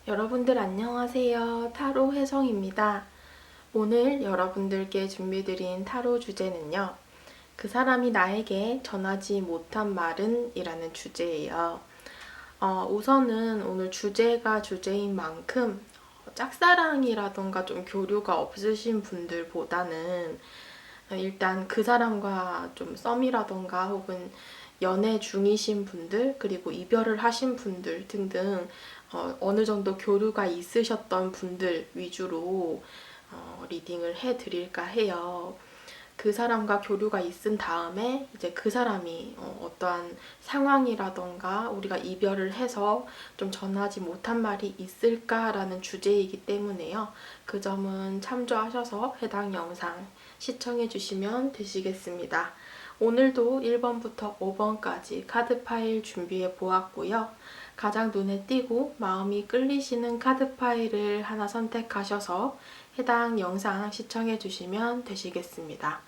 여러분들 안녕하세요. 타로 혜성입니다. 오늘 여러분들께 준비드린 타로 주제는요. 그 사람이 나에게 전하지 못한 말은? 이라는 주제예요. 우선은 오늘 주제가 주제인 만큼 짝사랑이라던가 좀 교류가 없으신 분들보다는 일단 그 사람과 좀 썸이라던가 혹은 연애 중이신 분들, 그리고 이별을 하신 분들 등등 어느 정도 교류가 있으셨던 분들 위주로 리딩을 해드릴까 해요. 그 사람과 교류가 있은 다음에 이제 그 사람이 어떠한 상황이라던가 우리가 이별을 해서 좀 전하지 못한 말이 있을까라는 주제이기 때문에요. 그 점은 참조하셔서 해당 영상 시청해 주시면 되시겠습니다. 오늘도 1번부터 5번까지 카드 파일 준비해 보았고요. 가장 눈에 띄고 마음이 끌리시는 카드 파일을 하나 선택하셔서 해당 영상 시청해 주시면 되시겠습니다.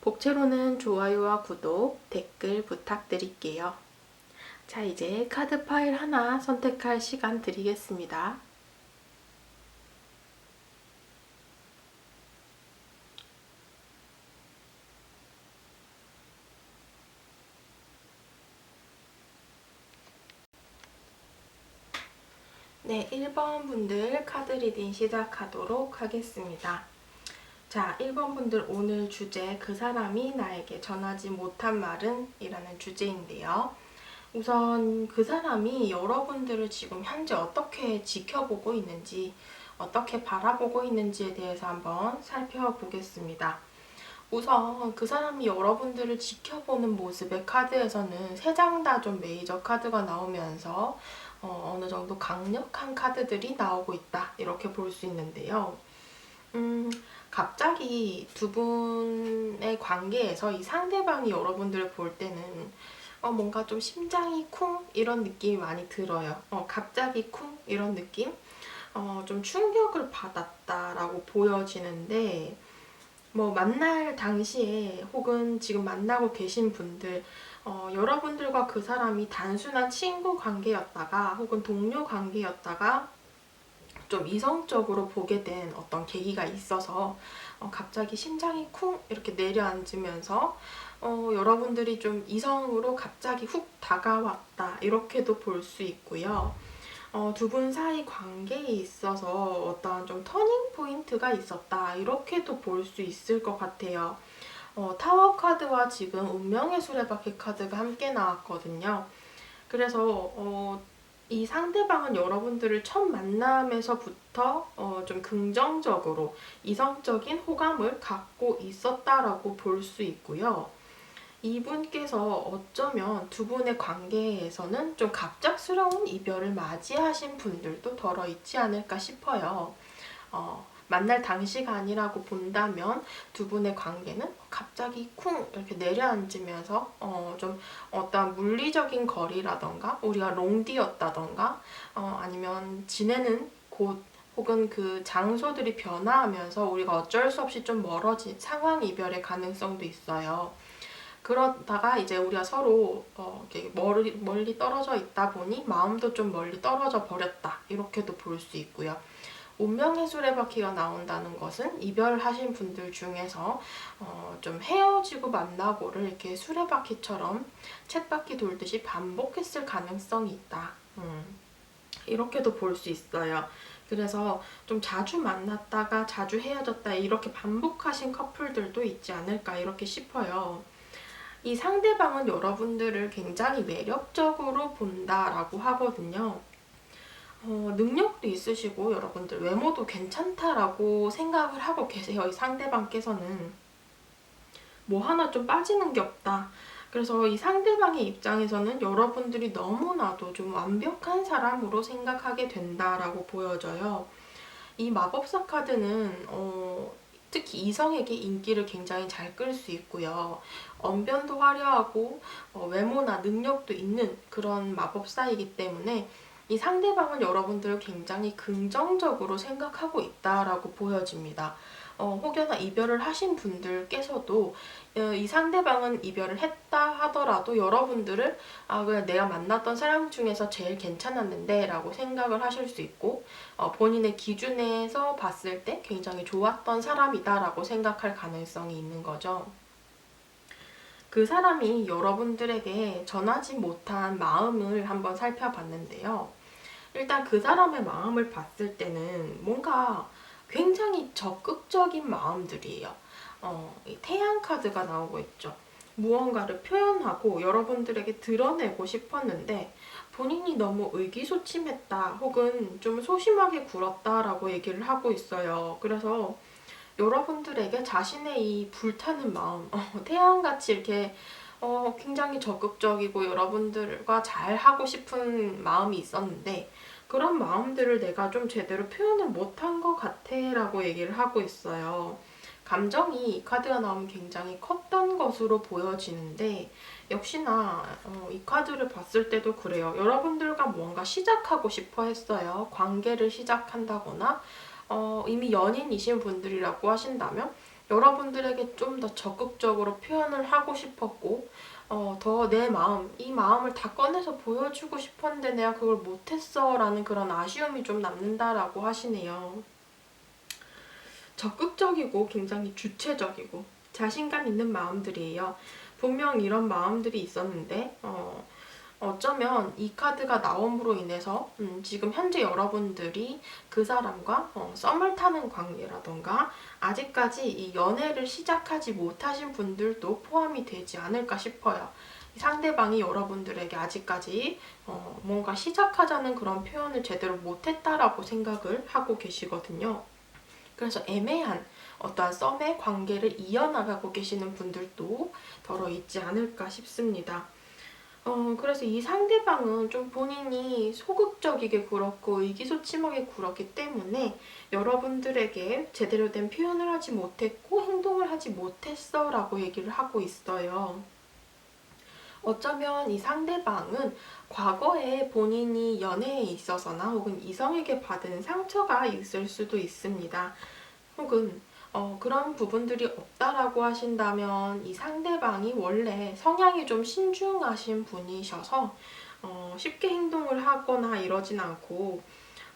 복채로는 좋아요와 구독, 댓글 부탁드릴게요. 자, 이제 카드 파일 하나 선택할 시간 드리겠습니다. 네, 1번 분들 카드 리딩 시작하도록 하겠습니다. 자, 1번 분들 오늘 주제 그 사람이 나에게 전하지 못한 말은? 이라는 주제인데요. 우선 그 사람이 여러분들을 지금 현재 어떻게 지켜보고 있는지, 어떻게 바라보고 있는지에 대해서 한번 살펴보겠습니다. 우선 그 사람이 여러분들을 지켜보는 모습의 카드에서는 3장 다 좀 메이저 카드가 나오면서 어느 정도 강력한 카드들이 나오고 있다, 이렇게 볼 수 있는데요. 갑자기 두 분의 관계에서 이 상대방이 여러분들을 볼 때는 뭔가 좀 심장이 쿵 이런 느낌이 많이 들어요. 갑자기 쿵 이런 느낌? 좀 충격을 받았다라고 보여지는데, 뭐 만날 당시에 혹은 지금 만나고 계신 분들, 여러분들과 그 사람이 단순한 친구 관계였다가 혹은 동료 관계였다가 좀 이성적으로 보게 된 어떤 계기가 있어서 갑자기 심장이 쿵 이렇게 내려앉으면서 여러분들이 좀 이성으로 갑자기 훅 다가왔다, 이렇게도 볼 수 있고요. 두 분 사이 관계에 있어서 어떤 좀 터닝 포인트가 있었다, 이렇게도 볼 수 있을 것 같아요. 타워 카드와 지금 운명의 수레바퀴 카드가 함께 나왔거든요. 그래서 이 상대방은 여러분들을 첫 만남에서부터 좀 긍정적으로 이성적인 호감을 갖고 있었다라고 볼 수 있고요. 이분께서 어쩌면 두 분의 관계에서는 좀 갑작스러운 이별을 맞이하신 분들도 덜어 있지 않을까 싶어요. 만날 당시가 아니라고 본다면 두 분의 관계는 갑자기 쿵 이렇게 내려앉으면서 좀 어떤 물리적인 거리라던가 우리가 롱디였다던가 아니면 지내는 곳 혹은 그 장소들이 변화하면서 우리가 어쩔 수 없이 좀 멀어진 상황 이별의 가능성도 있어요. 그러다가 이제 우리가 서로 이렇게 멀리 떨어져 있다 보니 마음도 좀 멀리 떨어져 버렸다, 이렇게도 볼 수 있고요. 운명의 수레바퀴가 나온다는 것은 이별하신 분들 중에서 좀 헤어지고 만나고를 이렇게 수레바퀴처럼 쳇바퀴 돌듯이 반복했을 가능성이 있다, 이렇게도 볼 수 있어요. 그래서 좀 자주 만났다가 자주 헤어졌다, 이렇게 반복하신 커플들도 있지 않을까, 이렇게 싶어요. 이 상대방은 여러분들을 굉장히 매력적으로 본다라고 하거든요. 능력도 있으시고 여러분들 외모도 괜찮다라고 생각을 하고 계세요. 이 상대방께서는 뭐 하나 좀 빠지는 게 없다. 그래서 이 상대방의 입장에서는 여러분들이 너무나도 좀 완벽한 사람으로 생각하게 된다라고 보여져요. 이 마법사 카드는 특히 이성에게 인기를 굉장히 잘 끌 수 있고요. 언변도 화려하고 외모나 능력도 있는 그런 마법사이기 때문에 이 상대방은 여러분들을 굉장히 긍정적으로 생각하고 있다라고 보여집니다. 혹여나 이별을 하신 분들께서도 이 상대방은 이별을 했다 하더라도 여러분들을 그냥 내가 만났던 사람 중에서 제일 괜찮았는데 라고 생각을 하실 수 있고, 본인의 기준에서 봤을 때 굉장히 좋았던 사람이다 라고 생각할 가능성이 있는 거죠. 그 사람이 여러분들에게 전하지 못한 마음을 한번 살펴봤는데요. 일단 그 사람의 마음을 봤을 때는 뭔가 굉장히 적극적인 마음들이에요. 이 태양 카드가 나오고 있죠. 무언가를 표현하고 여러분들에게 드러내고 싶었는데 본인이 너무 의기소침했다 혹은 좀 소심하게 굴었다라고 얘기를 하고 있어요. 그래서 여러분들에게 자신의 이 불타는 마음, 태양같이 이렇게 굉장히 적극적이고 여러분들과 잘 하고 싶은 마음이 있었는데 그런 마음들을 내가 좀 제대로 표현을 못한 것 같아 라고 얘기를 하고 있어요. 감정이 이 카드가 나오면 굉장히 컸던 것으로 보여지는데 역시나 이 카드를 봤을 때도 그래요. 여러분들과 뭔가 시작하고 싶어 했어요. 관계를 시작한다거나 이미 연인이신 분들이라고 하신다면 여러분들에게 좀 더 적극적으로 표현을 하고 싶었고 더 내 마음, 이 마음을 다 꺼내서 보여주고 싶었는데 내가 그걸 못했어 라는 그런 아쉬움이 좀 남는다라고 하시네요. 적극적이고 굉장히 주체적이고 자신감 있는 마음들이에요. 분명 이런 마음들이 있었는데 어쩌면 이 카드가 나옴으로 인해서 지금 현재 여러분들이 그 사람과 썸을 타는 관계라던가 아직까지 이 연애를 시작하지 못하신 분들도 포함이 되지 않을까 싶어요. 상대방이 여러분들에게 아직까지 뭔가 시작하자는 그런 표현을 제대로 못했다라고 생각을 하고 계시거든요. 그래서 애매한 어떠한 썸의 관계를 이어나가고 계시는 분들도 더러 있지 않을까 싶습니다. 그래서 이 상대방은 좀 본인이 소극적이게 굴었고 의기소침하게 굴었기 때문에 여러분들에게 제대로 된 표현을 하지 못했고 행동을 하지 못했어 라고 얘기를 하고 있어요. 어쩌면 이 상대방은 과거에 본인이 연애에 있어서나 혹은 이성에게 받은 상처가 있을 수도 있습니다. 혹은 그런 부분들이 없다라고 하신다면 이 상대방이 원래 성향이 좀 신중하신 분이셔서 쉽게 행동을 하거나 이러진 않고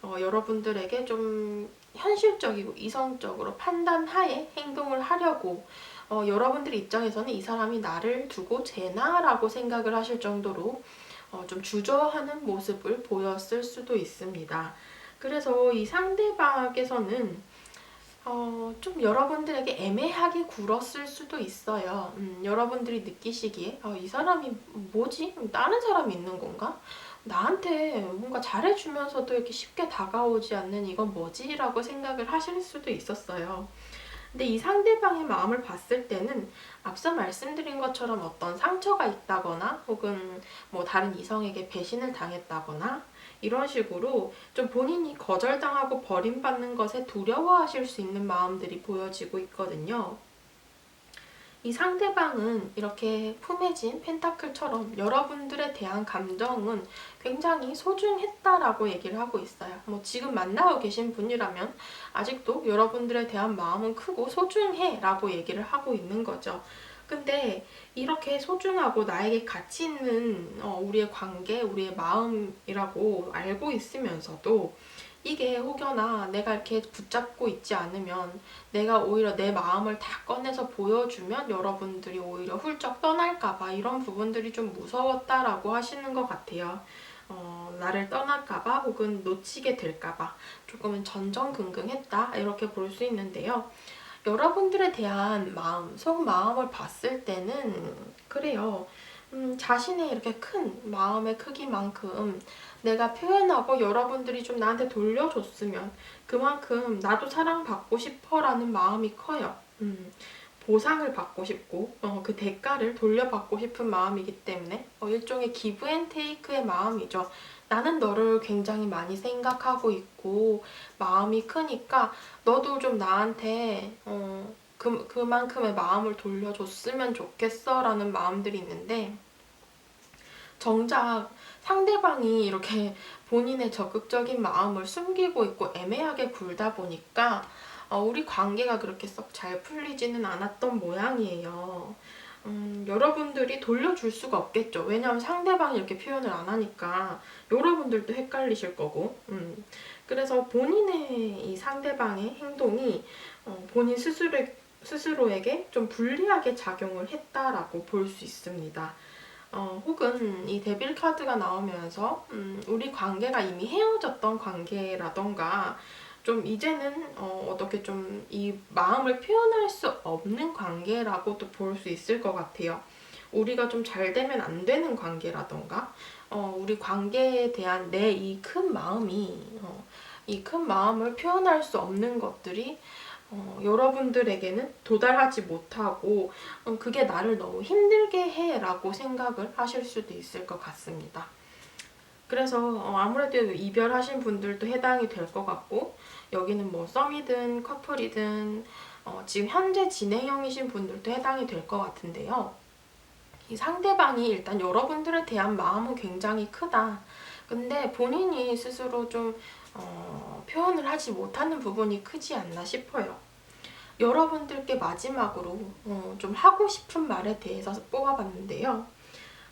여러분들에게 좀 현실적이고 이성적으로 판단하에 행동을 하려고 여러분들 입장에서는 이 사람이 나를 두고 재나라고 생각을 하실 정도로 좀 주저하는 모습을 보였을 수도 있습니다. 그래서 이 상대방에게서는 좀 여러분들에게 애매하게 굴었을 수도 있어요. 여러분들이 느끼시기에 이 사람이 뭐지? 다른 사람이 있는 건가? 나한테 뭔가 잘해주면서도 이렇게 쉽게 다가오지 않는 이건 뭐지? 라고 생각을 하실 수도 있었어요. 근데 이 상대방의 마음을 봤을 때는 앞서 말씀드린 것처럼 어떤 상처가 있다거나 혹은 뭐 다른 이성에게 배신을 당했다거나 이런 식으로 좀 본인이 거절당하고 버림받는 것에 두려워하실 수 있는 마음들이 보여지고 있거든요. 이 상대방은 이렇게 품해진 펜타클처럼 여러분들에 대한 감정은 굉장히 소중했다라고 얘기를 하고 있어요. 뭐 지금 만나고 계신 분이라면 아직도 여러분들에 대한 마음은 크고 소중해 라고 얘기를 하고 있는 거죠. 근데 이렇게 소중하고 나에게 가치 있는 우리의 관계, 우리의 마음이라고 알고 있으면서도 이게 혹여나 내가 이렇게 붙잡고 있지 않으면 내가 오히려 내 마음을 다 꺼내서 보여주면 여러분들이 오히려 훌쩍 떠날까봐 이런 부분들이 좀 무서웠다라고 하시는 것 같아요. 나를 떠날까봐 혹은 놓치게 될까봐 조금은 전전긍긍했다 이렇게 볼 수 있는데요. 여러분들에 대한 마음, 속마음을 봤을 때는 그래요. 자신의 이렇게 큰 마음의 크기만큼 내가 표현하고 여러분들이 좀 나한테 돌려줬으면 그만큼 나도 사랑받고 싶어라는 마음이 커요. 보상을 받고 싶고 그 대가를 돌려받고 싶은 마음이기 때문에 일종의 기브 앤 테이크의 마음이죠. 나는 너를 굉장히 많이 생각하고 있고 마음이 크니까 너도 좀 나한테 그만큼의 마음을 돌려줬으면 좋겠어 라는 마음들이 있는데 정작 상대방이 이렇게 본인의 적극적인 마음을 숨기고 있고 애매하게 굴다 보니까 우리 관계가 그렇게 썩 잘 풀리지는 않았던 모양이에요. 여러분들이 돌려줄 수가 없겠죠. 왜냐하면 상대방이 이렇게 표현을 안 하니까 여러분들도 헷갈리실 거고. 그래서 본인의 이 상대방의 행동이 본인 스스로에게 좀 불리하게 작용을 했다라고 볼 수 있습니다. 혹은 이 데빌 카드가 나오면서 우리 관계가 이미 헤어졌던 관계라던가 좀 이제는 어떻게 좀 이 마음을 표현할 수 없는 관계라고도 볼 수 있을 것 같아요. 우리가 좀 잘 되면 안 되는 관계라던가 우리 관계에 대한 내 이 큰 마음이 이 큰 마음을 표현할 수 없는 것들이 여러분들에게는 도달하지 못하고 그게 나를 너무 힘들게 해 라고 생각을 하실 수도 있을 것 같습니다. 그래서 아무래도 이별하신 분들도 해당이 될 것 같고 여기는 뭐 썸이든 커플이든 지금 현재 진행형이신 분들도 해당이 될 것 같은데요. 이 상대방이 일단 여러분들에 대한 마음은 굉장히 크다. 근데 본인이 스스로 좀 표현을 하지 못하는 부분이 크지 않나 싶어요. 여러분들께 마지막으로 좀 하고 싶은 말에 대해서 뽑아봤는데요.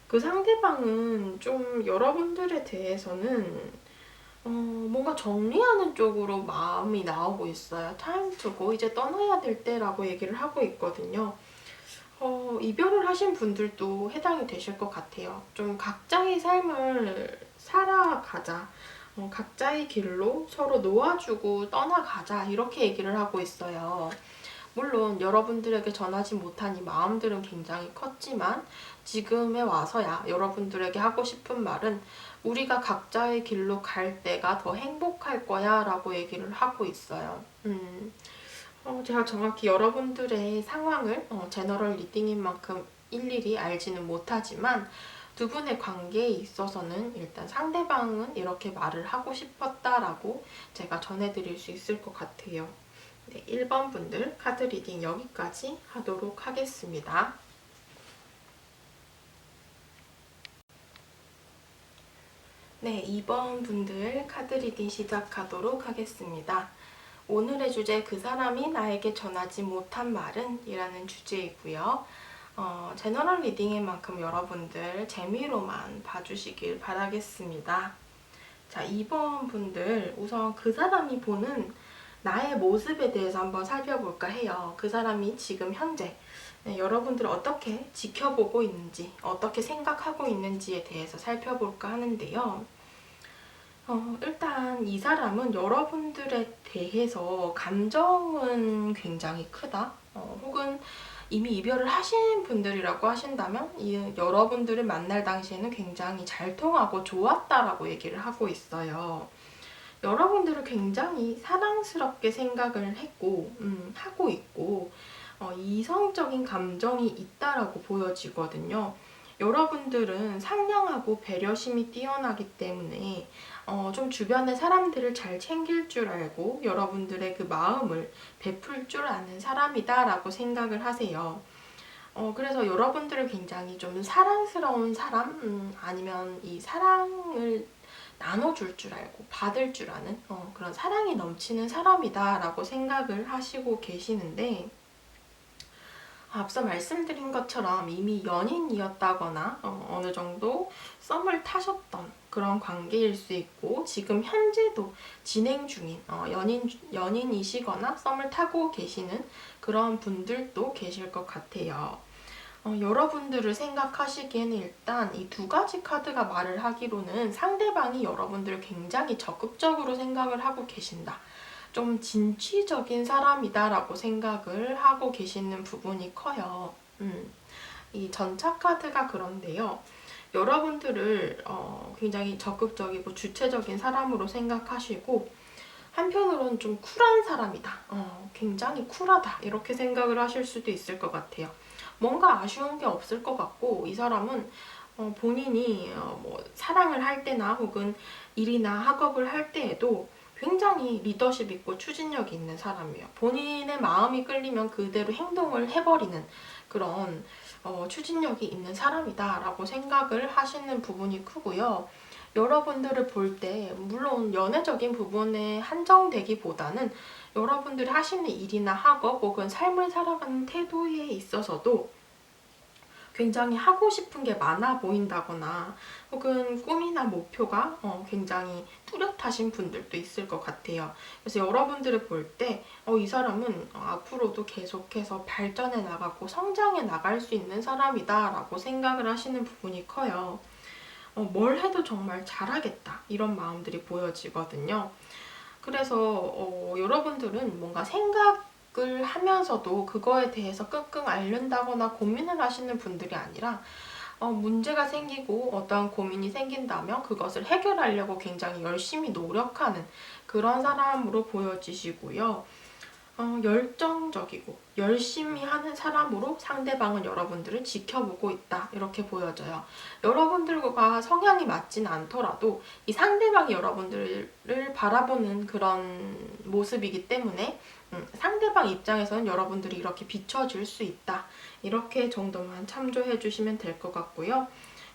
그 상대방은 좀 여러분들에 대해서는 뭔가 정리하는 쪽으로 마음이 나오고 있어요. time to go, 이제 떠나야 될 때라고 얘기를 하고 있거든요. 이별을 하신 분들도 해당이 되실 것 같아요. 좀 각자의 삶을 살아가자. 각자의 길로 서로 놓아주고 떠나가자. 이렇게 얘기를 하고 있어요. 물론 여러분들에게 전하지 못한 이 마음들은 굉장히 컸지만 지금에 와서야 여러분들에게 하고 싶은 말은 우리가 각자의 길로 갈 때가 더 행복할 거야 라고 얘기를 하고 있어요. 제가 정확히 여러분들의 상황을 제너럴 리딩인 만큼 일일이 알지는 못하지만 두 분의 관계에 있어서는 일단 상대방은 이렇게 말을 하고 싶었다라고 제가 전해드릴 수 있을 것 같아요. 네, 1번 분들 카드 리딩 여기까지 하도록 하겠습니다. 네, 2번 분들 카드 리딩 시작하도록 하겠습니다. 오늘의 주제, 그 사람이 나에게 전하지 못한 말은? 이라는 주제이고요. 제너럴 리딩인 만큼 여러분들 재미로만 봐주시길 바라겠습니다. 자, 2번 분들 우선 그 사람이 보는 나의 모습에 대해서 한번 살펴볼까 해요. 그 사람이 지금 현재 여러분들을 어떻게 지켜보고 있는지, 어떻게 생각하고 있는지에 대해서 살펴볼까 하는데요. 일단 이 사람은 여러분들에 대해서 감정은 굉장히 크다. 혹은 이미 이별을 하신 분들이라고 하신다면 여러분들을 만날 당시에는 굉장히 잘 통하고 좋았다라고 얘기를 하고 있어요. 여러분들을 굉장히 사랑스럽게 생각을 했고 하고 있고 이성적인 감정이 있다라고 보여지거든요. 여러분들은 상냥하고 배려심이 뛰어나기 때문에 좀 주변의 사람들을 잘 챙길 줄 알고 여러분들의 그 마음을 베풀 줄 아는 사람이다 라고 생각을 하세요. 그래서 여러분들을 굉장히 좀 사랑스러운 사람, 아니면 이 사랑을 나눠줄 줄 알고 받을 줄 아는 그런 사랑이 넘치는 사람이다 라고 생각을 하시고 계시는데, 앞서 말씀드린 것처럼 이미 연인이었다거나 어느 정도 썸을 타셨던 그런 관계일 수 있고 지금 현재도 진행 중인 연인이시거나 썸을 타고 계시는 그런 분들도 계실 것 같아요. 여러분들을 생각하시기에는 일단 이 두 가지 카드가 말을 하기로는 상대방이 여러분들을 굉장히 적극적으로 생각을 하고 계신다. 좀 진취적인 사람이다 라고 생각을 하고 계시는 부분이 커요. 이 전차 카드가 그런데요. 여러분들을 굉장히 적극적이고 주체적인 사람으로 생각하시고 한편으로는 좀 쿨한 사람이다. 굉장히 쿨하다. 이렇게 생각을 하실 수도 있을 것 같아요. 뭔가 아쉬운 게 없을 것 같고 이 사람은 본인이 뭐 사랑을 할 때나 혹은 일이나 학업을 할 때에도 굉장히 리더십 있고 추진력이 있는 사람이에요. 본인의 마음이 끌리면 그대로 행동을 해버리는 그런 추진력이 있는 사람이다 라고 생각을 하시는 부분이 크고요. 여러분들을 볼 때 물론 연애적인 부분에 한정되기보다는 여러분들이 하시는 일이나 학업 혹은 삶을 살아가는 태도에 있어서도 굉장히 하고 싶은 게 많아 보인다거나 혹은 꿈이나 목표가 굉장히 뚜렷하신 분들도 있을 것 같아요. 그래서 여러분들을 볼 때 이 사람은 앞으로도 계속해서 발전해 나가고 성장해 나갈 수 있는 사람이다 라고 생각을 하시는 부분이 커요. 뭘 해도 정말 잘하겠다 이런 마음들이 보여지거든요. 그래서 여러분들은 뭔가 생각을 하면서도 그거에 대해서 끙끙 앓는다거나 고민을 하시는 분들이 아니라 문제가 생기고 어떠한 고민이 생긴다면 그것을 해결하려고 굉장히 열심히 노력하는 그런 사람으로 보여지시고요. 열정적이고 열심히 하는 사람으로 상대방은 여러분들을 지켜보고 있다 이렇게 보여져요. 여러분들과 성향이 맞진 않더라도 이 상대방이 여러분들을 바라보는 그런 모습이기 때문에 상대방 입장에서는 여러분들이 이렇게 비춰질 수 있다 이렇게 정도만 참조해 주시면 될 것 같고요.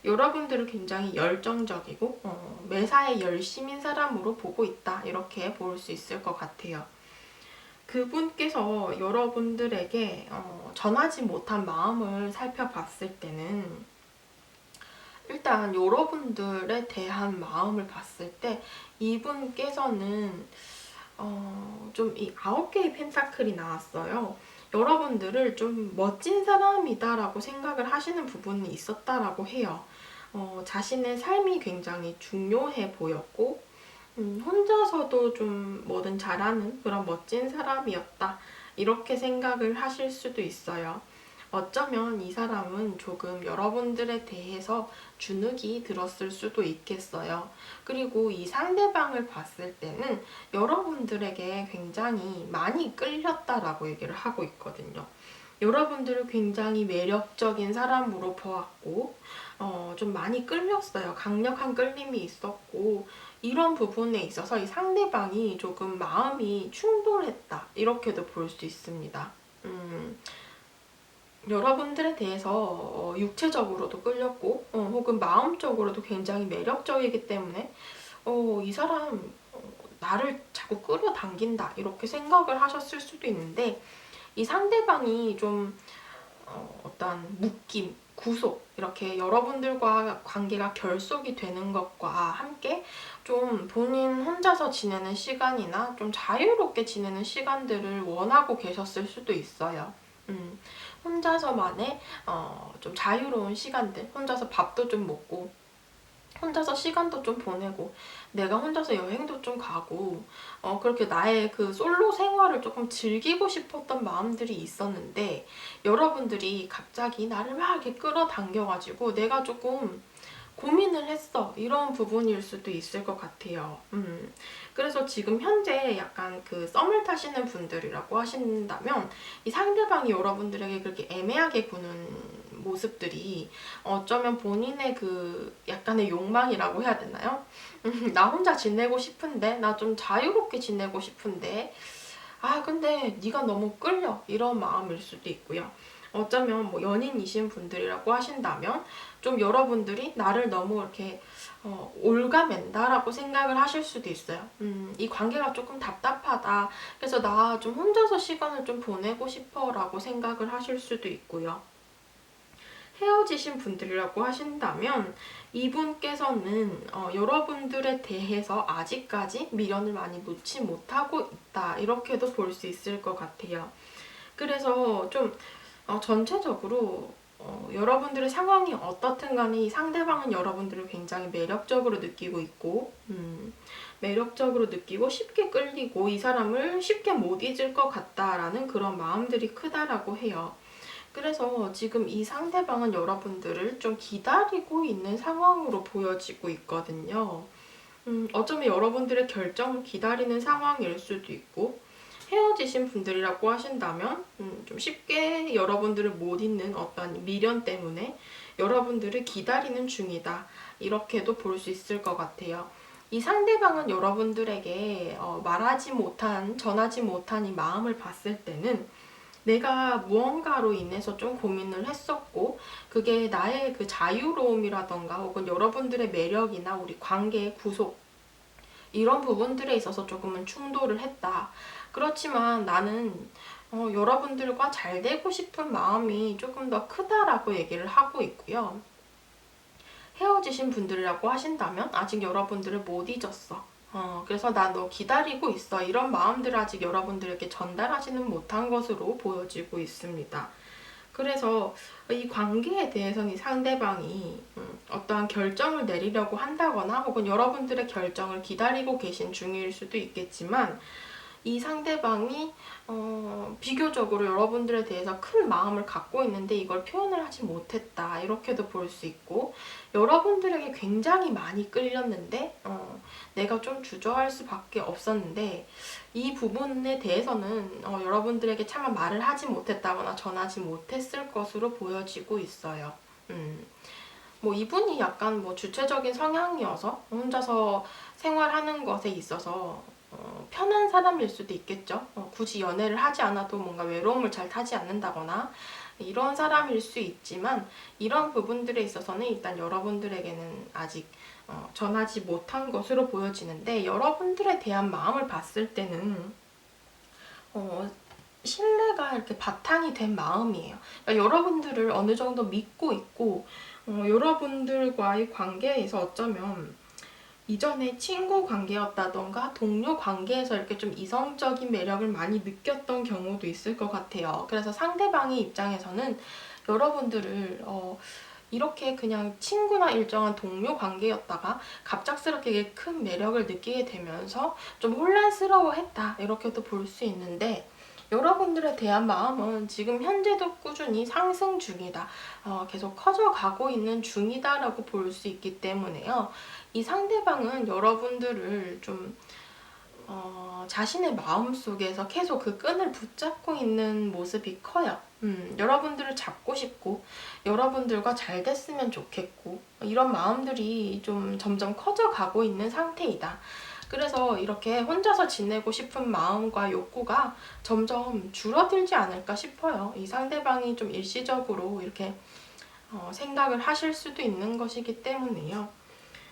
여러분들을 굉장히 열정적이고 매사에 열심인 사람으로 보고 있다 이렇게 볼 수 있을 것 같아요. 그분께서 여러분들에게 전하지 못한 마음을 살펴봤을 때는 일단 여러분들에 대한 마음을 봤을 때 이분께서는 좀 이 9개의 펜타클이 나왔어요. 여러분들을 좀 멋진 사람이다라고 생각을 하시는 부분이 있었다라고 해요. 자신의 삶이 굉장히 중요해 보였고 혼자서도 좀 뭐든 잘하는 그런 멋진 사람이었다. 이렇게 생각을 하실 수도 있어요. 어쩌면 이 사람은 조금 여러분들에 대해서 주눅이 들었을 수도 있겠어요. 그리고 이 상대방을 봤을 때는 여러분들에게 굉장히 많이 끌렸다라고 얘기를 하고 있거든요. 여러분들을 굉장히 매력적인 사람으로 보았고 좀 많이 끌렸어요. 강력한 끌림이 있었고 이런 부분에 있어서 이 상대방이 조금 마음이 충돌했다 이렇게도 볼 수 있습니다. 여러분들에 대해서 육체적으로도 끌렸고 혹은 마음적으로도 굉장히 매력적이기 때문에 이 사람 나를 자꾸 끌어당긴다 이렇게 생각을 하셨을 수도 있는데 이 상대방이 좀 어떤 묶임, 구속 이렇게 여러분들과 관계가 결속이 되는 것과 함께 좀 본인 혼자서 지내는 시간이나 좀 자유롭게 지내는 시간들을 원하고 계셨을 수도 있어요. 혼자서만의 좀 자유로운 시간들, 혼자서 밥도 좀 먹고 혼자서 시간도 좀 보내고 내가 혼자서 여행도 좀 가고 그렇게 나의 그 솔로 생활을 조금 즐기고 싶었던 마음들이 있었는데 여러분들이 갑자기 나를 막 이렇게 끌어당겨가지고 내가 조금 고민을 했어 이런 부분일 수도 있을 것 같아요. 그래서 지금 현재 약간 그 썸을 타시는 분들이라고 하신다면 이 상대방이 여러분들에게 그렇게 애매하게 구는 모습들이 어쩌면 본인의 그 약간의 욕망이라고 해야 되나요? 나 혼자 지내고 싶은데 나 좀 자유롭게 지내고 싶은데 근데 네가 너무 끌려 이런 마음일 수도 있고요. 어쩌면 뭐 연인이신 분들이라고 하신다면 좀 여러분들이 나를 너무 이렇게 올가맨다라고 생각을 하실 수도 있어요. 이 관계가 조금 답답하다. 그래서 나 좀 혼자서 시간을 좀 보내고 싶어라고 생각을 하실 수도 있고요. 헤어지신 분들이라고 하신다면 이분께서는 여러분들에 대해서 아직까지 미련을 많이 놓지 못하고 있다. 이렇게도 볼 수 있을 것 같아요. 그래서 좀 전체적으로 여러분들의 상황이 어떻든 간에 이 상대방은 여러분들을 굉장히 매력적으로 느끼고 있고 매력적으로 느끼고 쉽게 끌리고 이 사람을 쉽게 못 잊을 것 같다라는 그런 마음들이 크다라고 해요. 그래서 지금 이 상대방은 여러분들을 좀 기다리고 있는 상황으로 보여지고 있거든요. 어쩌면 여러분들의 결정을 기다리는 상황일 수도 있고 헤어지신 분들이라고 하신다면 좀 쉽게 여러분들을 못 잊는 어떤 미련 때문에 여러분들을 기다리는 중이다. 이렇게도 볼 수 있을 것 같아요. 이 상대방은 여러분들에게 말하지 못한, 전하지 못한 이 마음을 봤을 때는 내가 무언가로 인해서 좀 고민을 했었고 그게 나의 그 자유로움이라던가 혹은 여러분들의 매력이나 우리 관계의 구속 이런 부분들에 있어서 조금은 충돌을 했다. 그렇지만 나는 여러분들과 잘 되고 싶은 마음이 조금 더 크다라고 얘기를 하고 있고요. 헤어지신 분들이라고 하신다면 아직 여러분들을 못 잊었어. 그래서 나 너 기다리고 있어. 이런 마음들을 아직 여러분들에게 전달하지는 못한 것으로 보여지고 있습니다. 그래서 이 관계에 대해서는 이 상대방이 어떠한 결정을 내리려고 한다거나 혹은 여러분들의 결정을 기다리고 계신 중일 수도 있겠지만 이 상대방이 비교적으로 여러분들에 대해서 큰 마음을 갖고 있는데 이걸 표현을 하지 못했다 이렇게도 볼 수 있고 여러분들에게 굉장히 많이 끌렸는데 내가 좀 주저할 수밖에 없었는데 이 부분에 대해서는 여러분들에게 차마 말을 하지 못했다거나 전하지 못했을 것으로 보여지고 있어요. 뭐 이분이 약간 뭐 주체적인 성향이어서 혼자서 생활하는 것에 있어서 편한 사람일 수도 있겠죠. 굳이 연애를 하지 않아도 뭔가 외로움을 잘 타지 않는다거나 이런 사람일 수 있지만 이런 부분들에 있어서는 일단 여러분들에게는 아직 전하지 못한 것으로 보여지는데 여러분들에 대한 마음을 봤을 때는 신뢰가 이렇게 바탕이 된 마음이에요. 그러니까 여러분들을 어느 정도 믿고 있고 여러분들과의 관계에서 어쩌면 이전에 친구 관계였다던가 동료 관계에서 이렇게 좀 이성적인 매력을 많이 느꼈던 경우도 있을 것 같아요. 그래서 상대방의 입장에서는 여러분들을 이렇게 그냥 친구나 일정한 동료 관계였다가 갑작스럽게 큰 매력을 느끼게 되면서 좀 혼란스러워했다 이렇게도 볼 수 있는데 여러분들에 대한 마음은 지금 현재도 꾸준히 상승 중이다. 계속 커져가고 있는 중이다라고 볼 수 있기 때문에요. 이 상대방은 여러분들을 좀 자신의 마음속에서 계속 그 끈을 붙잡고 있는 모습이 커요. 여러분들을 잡고 싶고 여러분들과 잘 됐으면 좋겠고 이런 마음들이 좀 점점 커져가고 있는 상태이다. 그래서 이렇게 혼자서 지내고 싶은 마음과 욕구가 점점 줄어들지 않을까 싶어요. 이 상대방이 좀 일시적으로 이렇게 생각을 하실 수도 있는 것이기 때문에요.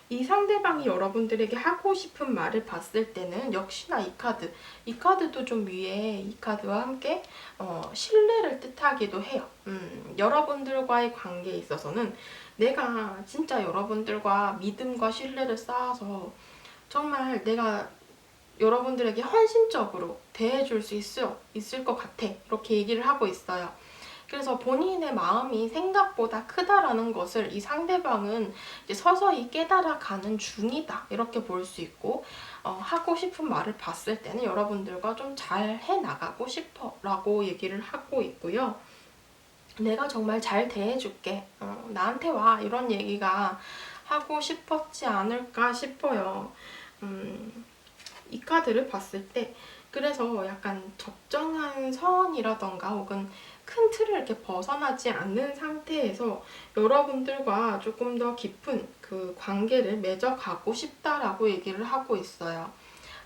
이 상대방이 여러분들에게 하고 싶은 말을 봤을 때는 역시나 이 카드도 좀 위에 이 카드와 함께 신뢰를 뜻하기도 해요. 여러분들과의 관계에 있어서는 내가 진짜 여러분들과 믿음과 신뢰를 쌓아서 정말 내가 여러분들에게 헌신적으로 대해줄 수 있을 것 같아. 이렇게 얘기를 하고 있어요. 그래서 본인의 마음이 생각보다 크다라는 것을 이 상대방은 이제 서서히 깨달아가는 중이다. 이렇게 볼 수 있고 하고 싶은 말을 봤을 때는 여러분들과 좀 잘 해나가고 싶어 라고 얘기를 하고 있고요. 내가 정말 잘 대해줄게. 나한테 와. 이런 얘기가 하고 싶었지 않을까 싶어요. 이 카드를 봤을 때 그래서 약간 적정한 선이라던가 혹은 큰 틀을 이렇게 벗어나지 않는 상태에서 여러분들과 조금 더 깊은 그 관계를 맺어가고 싶다라고 얘기를 하고 있어요.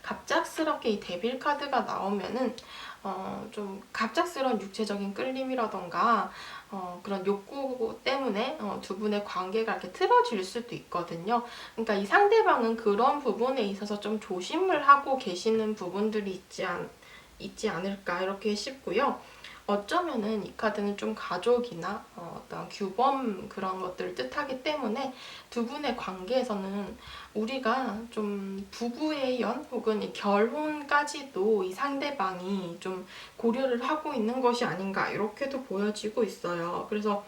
갑작스럽게 이 데빌 카드가 나오면은 좀 갑작스러운 육체적인 끌림이라던가 그런 욕구 때문에 두 분의 관계가 이렇게 틀어질 수도 있거든요. 그러니까 이 상대방은 그런 부분에 있어서 좀 조심을 하고 계시는 부분들이 있지 않을까 이렇게 싶고요. 어쩌면은 이 카드는 좀 가족이나 어떤 규범 그런 것들을 뜻하기 때문에 두 분의 관계에서는 우리가 좀 부부의 연 혹은 결혼까지도 이 상대방이 좀 고려를 하고 있는 것이 아닌가 이렇게도 보여지고 있어요. 그래서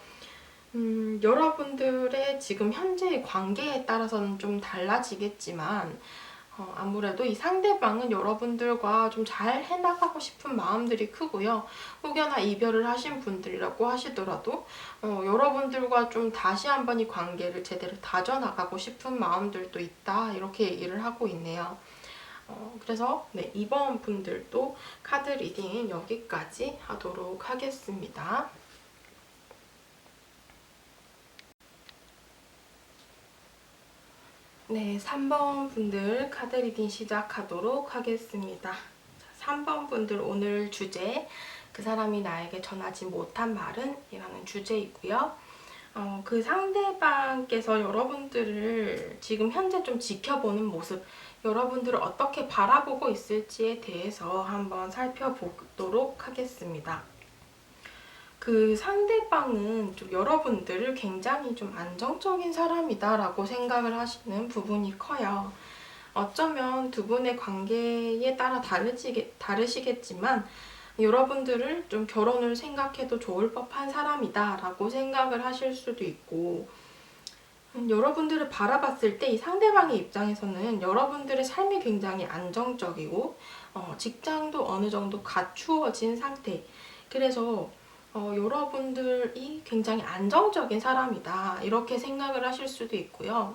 여러분들의 지금 현재의 관계에 따라서는 좀 달라지겠지만 아무래도 이 상대방은 여러분들과 좀 잘 해나가고 싶은 마음들이 크고요. 혹여나 이별을 하신 분들이라고 하시더라도 여러분들과 좀 다시 한번 이 관계를 제대로 다져나가고 싶은 마음들도 있다 이렇게 얘기를 하고 있네요. 그래서 네, 이번 분들도 카드 리딩 여기까지 하도록 하겠습니다. 네, 3번 분들 카드 리딩 시작하도록 하겠습니다. 3번 분들 오늘 주제 그 사람이 나에게 전하지 못한 말은? 이라는 주제이고요. 그 상대방께서 여러분들을 지금 현재 좀 지켜보는 모습, 여러분들을 어떻게 바라보고 있을지에 대해서 한번 살펴보도록 하겠습니다. 그 상대방은 좀 여러분들을 굉장히 좀 안정적인 사람이다 라고 생각을 하시는 부분이 커요. 어쩌면 두 분의 관계에 따라 다르시겠지만 여러분들을 좀 결혼을 생각해도 좋을 법한 사람이다 라고 생각을 하실 수도 있고, 여러분들을 바라봤을 때 이 상대방의 입장에서는 여러분들의 삶이 굉장히 안정적이고 직장도 어느 정도 갖추어진 상태, 그래서 여러분들이 굉장히 안정적인 사람이다 이렇게 생각을 하실 수도 있고요.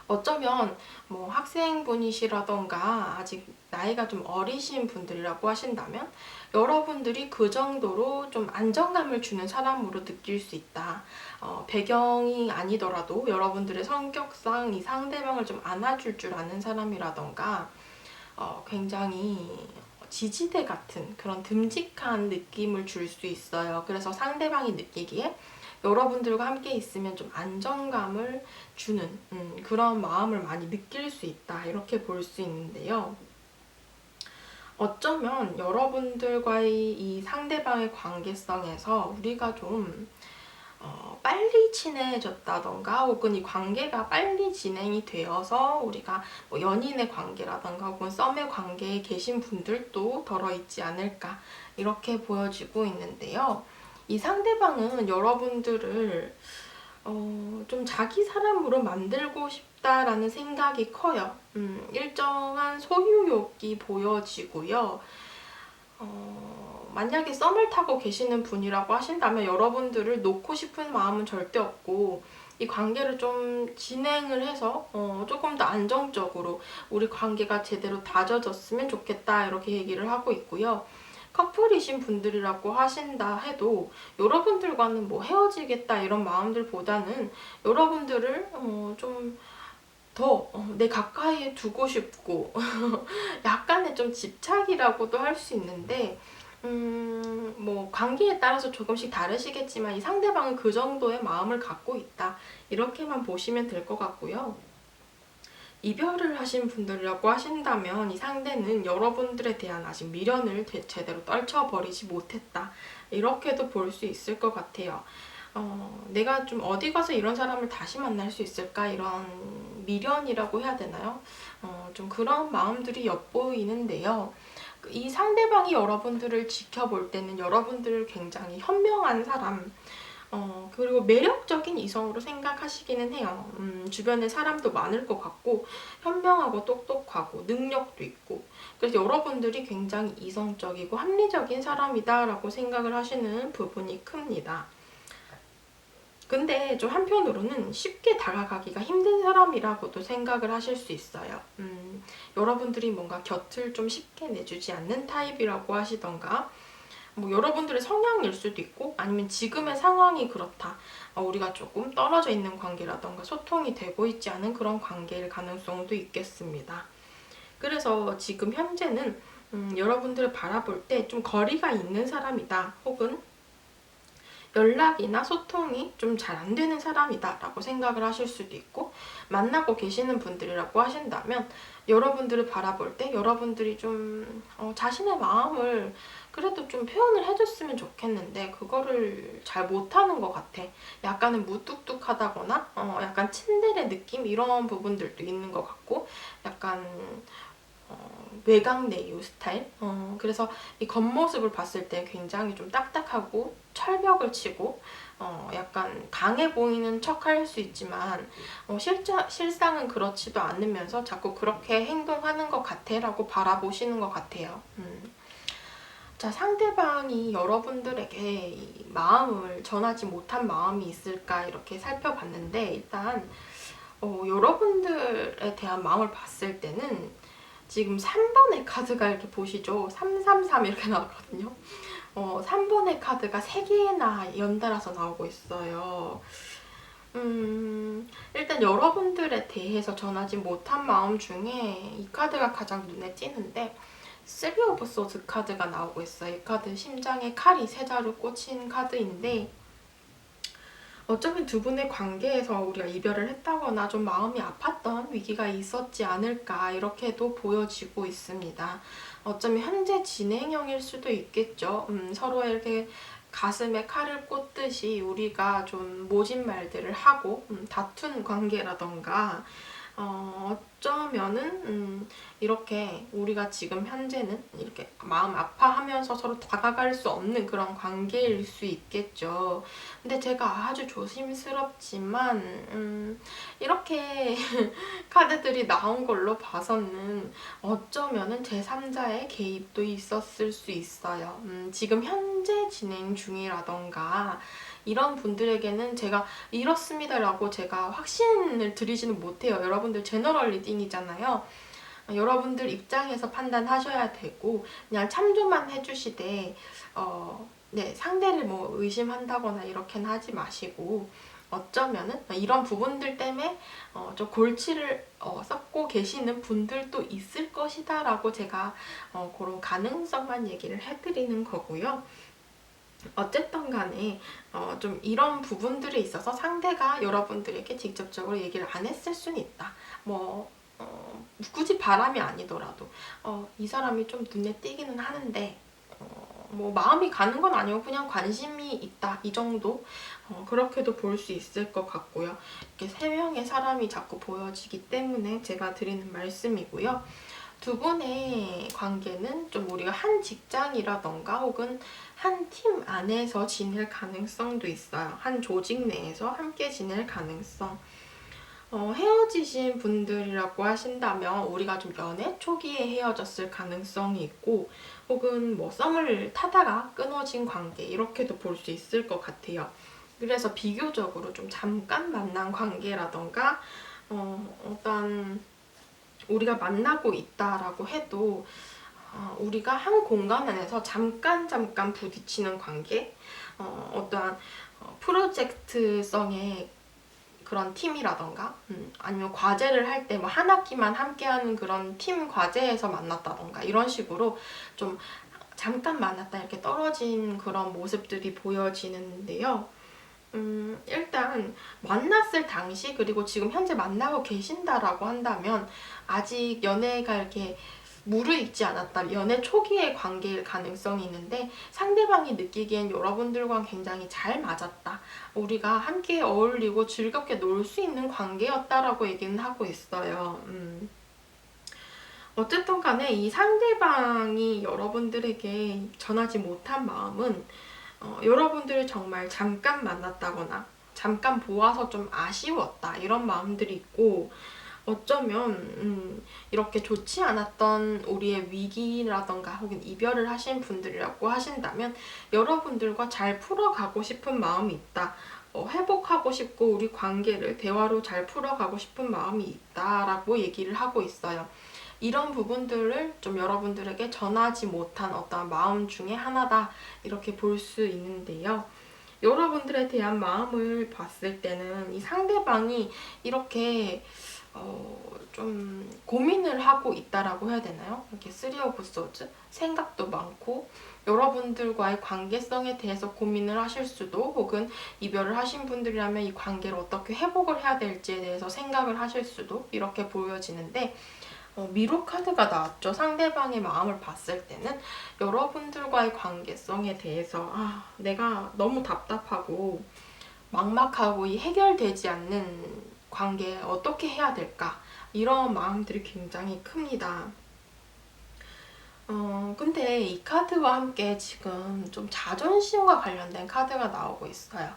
어쩌면 뭐 학생분이시라던가 아직 나이가 좀 어리신 분들이라고 하신다면 여러분들이 그 정도로 좀 안정감을 주는 사람으로 느낄 수 있다. 배경이 아니더라도 여러분들의 성격상 이 상대방을 좀 안아줄 줄 아는 사람이라던가 굉장히 지지대 같은 그런 듬직한 느낌을 줄 수 있어요. 그래서 상대방이 느끼기에 여러분들과 함께 있으면 좀 안정감을 주는 그런 마음을 많이 느낄 수 있다 이렇게 볼 수 있는데요. 어쩌면 여러분들과의 이 상대방의 관계성에서 우리가 좀 빨리 친해졌다던가 혹은 이 관계가 빨리 진행이 되어서 우리가 뭐 연인의 관계라던가 혹은 썸의 관계에 계신 분들도 덜어 있지 않을까 이렇게 보여지고 있는데요. 이 상대방은 여러분들을 좀 자기 사람으로 만들고 싶다라는 생각이 커요. 일정한 소유욕이 보여지고요. 만약에 썸을 타고 계시는 분이라고 하신다면 여러분들을 놓고 싶은 마음은 절대 없고 이 관계를 좀 진행을 해서 조금 더 안정적으로 우리 관계가 제대로 다져졌으면 좋겠다 이렇게 얘기를 하고 있고요. 커플이신 분들이라고 하신다 해도 여러분들과는 뭐 헤어지겠다 이런 마음들보다는 여러분들을 좀 더 내 가까이에 두고 싶고 약간의 좀 집착이라고도 할 수 있는데 뭐 관계에 따라서 조금씩 다르시겠지만 이 상대방은 그 정도의 마음을 갖고 있다 이렇게만 보시면 될 것 같고요. 이별을 하신 분들이라고 하신다면 이 상대는 여러분들에 대한 아직 미련을 제대로 떨쳐버리지 못했다 이렇게도 볼 수 있을 것 같아요. 내가 좀 어디 가서 이런 사람을 다시 만날 수 있을까 이런 미련이라고 해야 되나요? 좀 그런 마음들이 엿보이는데요. 이 상대방이 여러분들을 지켜볼 때는 여러분들을 굉장히 현명한 사람, 그리고 매력적인 이성으로 생각하시기는 해요. 주변에 사람도 많을 것 같고 현명하고 똑똑하고 능력도 있고 그래서 여러분들이 굉장히 이성적이고 합리적인 사람이다라고 생각을 하시는 부분이 큽니다. 근데 좀 한편으로는 쉽게 다가가기가 힘든 사람이라고도 생각을 하실 수 있어요. 여러분들이 뭔가 곁을 좀 쉽게 내주지 않는 타입이라고 하시던가 뭐 여러분들의 성향일 수도 있고 아니면 지금의 상황이 그렇다. 우리가 조금 떨어져 있는 관계라던가 소통이 되고 있지 않은 그런 관계일 가능성도 있겠습니다. 그래서 지금 현재는 여러분들을 바라볼 때 좀 거리가 있는 사람이다 혹은 연락이나 소통이 좀 잘 안 되는 사람이다 라고 생각을 하실 수도 있고 만나고 계시는 분들이라고 하신다면 여러분들을 바라볼 때 여러분들이 좀 자신의 마음을 그래도 좀 표현을 해줬으면 좋겠는데 그거를 잘 못하는 것 같아. 약간은 무뚝뚝하다거나 약간 츤데레 느낌 이런 부분들도 있는 것 같고 약간 외곽내유 스타일? 그래서 이 겉모습을 봤을 때 굉장히 좀 딱딱하고 철벽을 치고 약간 강해 보이는 척 할 수 있지만 실상은 그렇지도 않으면서 자꾸 그렇게 행동하는 것 같아 라고 바라보시는 것 같아요. 자, 상대방이 여러분들에게 이 마음을 전하지 못한 마음이 있을까 이렇게 살펴봤는데 일단 여러분들에 대한 마음을 봤을 때는 지금 3번의 카드가 이렇게 보시죠. 333 이렇게 나왔거든요. 3번의 카드가 3개나 연달아서 나오고 있어요. 일단 여러분들에 대해서 전하지 못한 마음 중에 이 카드가 가장 눈에 띄는데 쓰리 오브 소드 카드가 나오고 있어요. 이 카드 심장에 칼이 세 자루 꽂힌 카드인데 어쩌면 두 분의 관계에서 우리가 이별을 했다거나 좀 마음이 아팠던 위기가 있었지 않을까 이렇게도 보여지고 있습니다. 어쩌면 현재 진행형일 수도 있겠죠. 서로에게 가슴에 칼을 꽂듯이 우리가 좀 모진 말들을 하고 다툰 관계라던가 어쩌면은 이렇게 우리가 지금 현재는 이렇게 마음 아파하면서 서로 다가갈 수 없는 그런 관계일 수 있겠죠. 근데 제가 아주 조심스럽지만 이렇게 카드들이 나온 걸로 봐서는 어쩌면은 제3자의 개입도 있었을 수 있어요. 지금 현재 진행 중이라던가 이런 분들에게는 제가 이렇습니다라고 제가 확신을 드리지는 못해요. 여러분들 제너럴 리딩이잖아요. 여러분들 입장에서 판단하셔야 되고 그냥 참조만 해주시되 네, 상대를 뭐 의심한다거나 이렇게는 하지 마시고 어쩌면은 이런 부분들 때문에 좀 골치를 썩고 계시는 분들도 있을 것이다 라고 제가 그런 가능성만 얘기를 해드리는 거고요. 어쨌든 간에 좀 이런 부분들에 있어서 상대가 여러분들에게 직접적으로 얘기를 안 했을 수는 있다. 뭐 굳이 바람이 아니더라도 이 사람이 좀 눈에 띄기는 하는데 뭐 마음이 가는 건 아니고 그냥 관심이 있다 이 정도 그렇게도 볼 수 있을 것 같고요. 이렇게 세 명의 사람이 자꾸 보여지기 때문에 제가 드리는 말씀이고요. 두 분의 관계는 좀 우리가 한 직장이라던가 혹은 한 팀 안에서 지낼 가능성도 있어요. 한 조직 내에서 함께 지낼 가능성. 헤어지신 분들이라고 하신다면 우리가 좀 연애 초기에 헤어졌을 가능성이 있고 혹은 뭐 썸을 타다가 끊어진 관계 이렇게도 볼 수 있을 것 같아요. 그래서 비교적으로 좀 잠깐 만난 관계라던가 어떤 우리가 만나고 있다라고 해도 우리가 한 공간 안에서 잠깐 부딪히는 관계 어떠한 프로젝트성의 그런 팀이라던가 아니면 과제를 할 때 뭐 한 학기만 함께하는 그런 팀 과제에서 만났다던가 이런 식으로 좀 잠깐 만났다 이렇게 떨어진 그런 모습들이 보여지는데요. 일단 만났을 당시 그리고 지금 현재 만나고 계신다라고 한다면 아직 연애가 이렇게 무르익지 않았다. 연애 초기의 관계일 가능성이 있는데 상대방이 느끼기엔 여러분들과 굉장히 잘 맞았다. 우리가 함께 어울리고 즐겁게 놀 수 있는 관계였다라고 얘기는 하고 있어요. 어쨌든 간에 이 상대방이 여러분들에게 전하지 못한 마음은 여러분들을 정말 잠깐 만났다거나 잠깐 보아서 좀 아쉬웠다 이런 마음들이 있고 어쩌면 이렇게 좋지 않았던 우리의 위기라던가 혹은 이별을 하신 분들이라고 하신다면 여러분들과 잘 풀어가고 싶은 마음이 있다. 회복하고 싶고 우리 관계를 대화로 잘 풀어가고 싶은 마음이 있다라고 얘기를 하고 있어요. 이런 부분들을 좀 여러분들에게 전하지 못한 어떤 마음 중에 하나다 이렇게 볼 수 있는데요. 여러분들에 대한 마음을 봤을 때는 이 상대방이 이렇게 좀 고민을 하고 있다라고 해야 되나요? 이렇게 쓰리 오브 소즈 생각도 많고 여러분들과의 관계성에 대해서 고민을 하실 수도 혹은 이별을 하신 분들이라면 이 관계를 어떻게 회복을 해야 될지에 대해서 생각을 하실 수도 이렇게 보여지는데 미로 카드가 나왔죠. 상대방의 마음을 봤을 때는 여러분들과의 관계성에 대해서 내가 너무 답답하고 막막하고 이 해결되지 않는 관계 어떻게 해야 될까 이런 마음들이 굉장히 큽니다. 근데 이 카드와 함께 지금 좀 자존심과 관련된 카드가 나오고 있어요.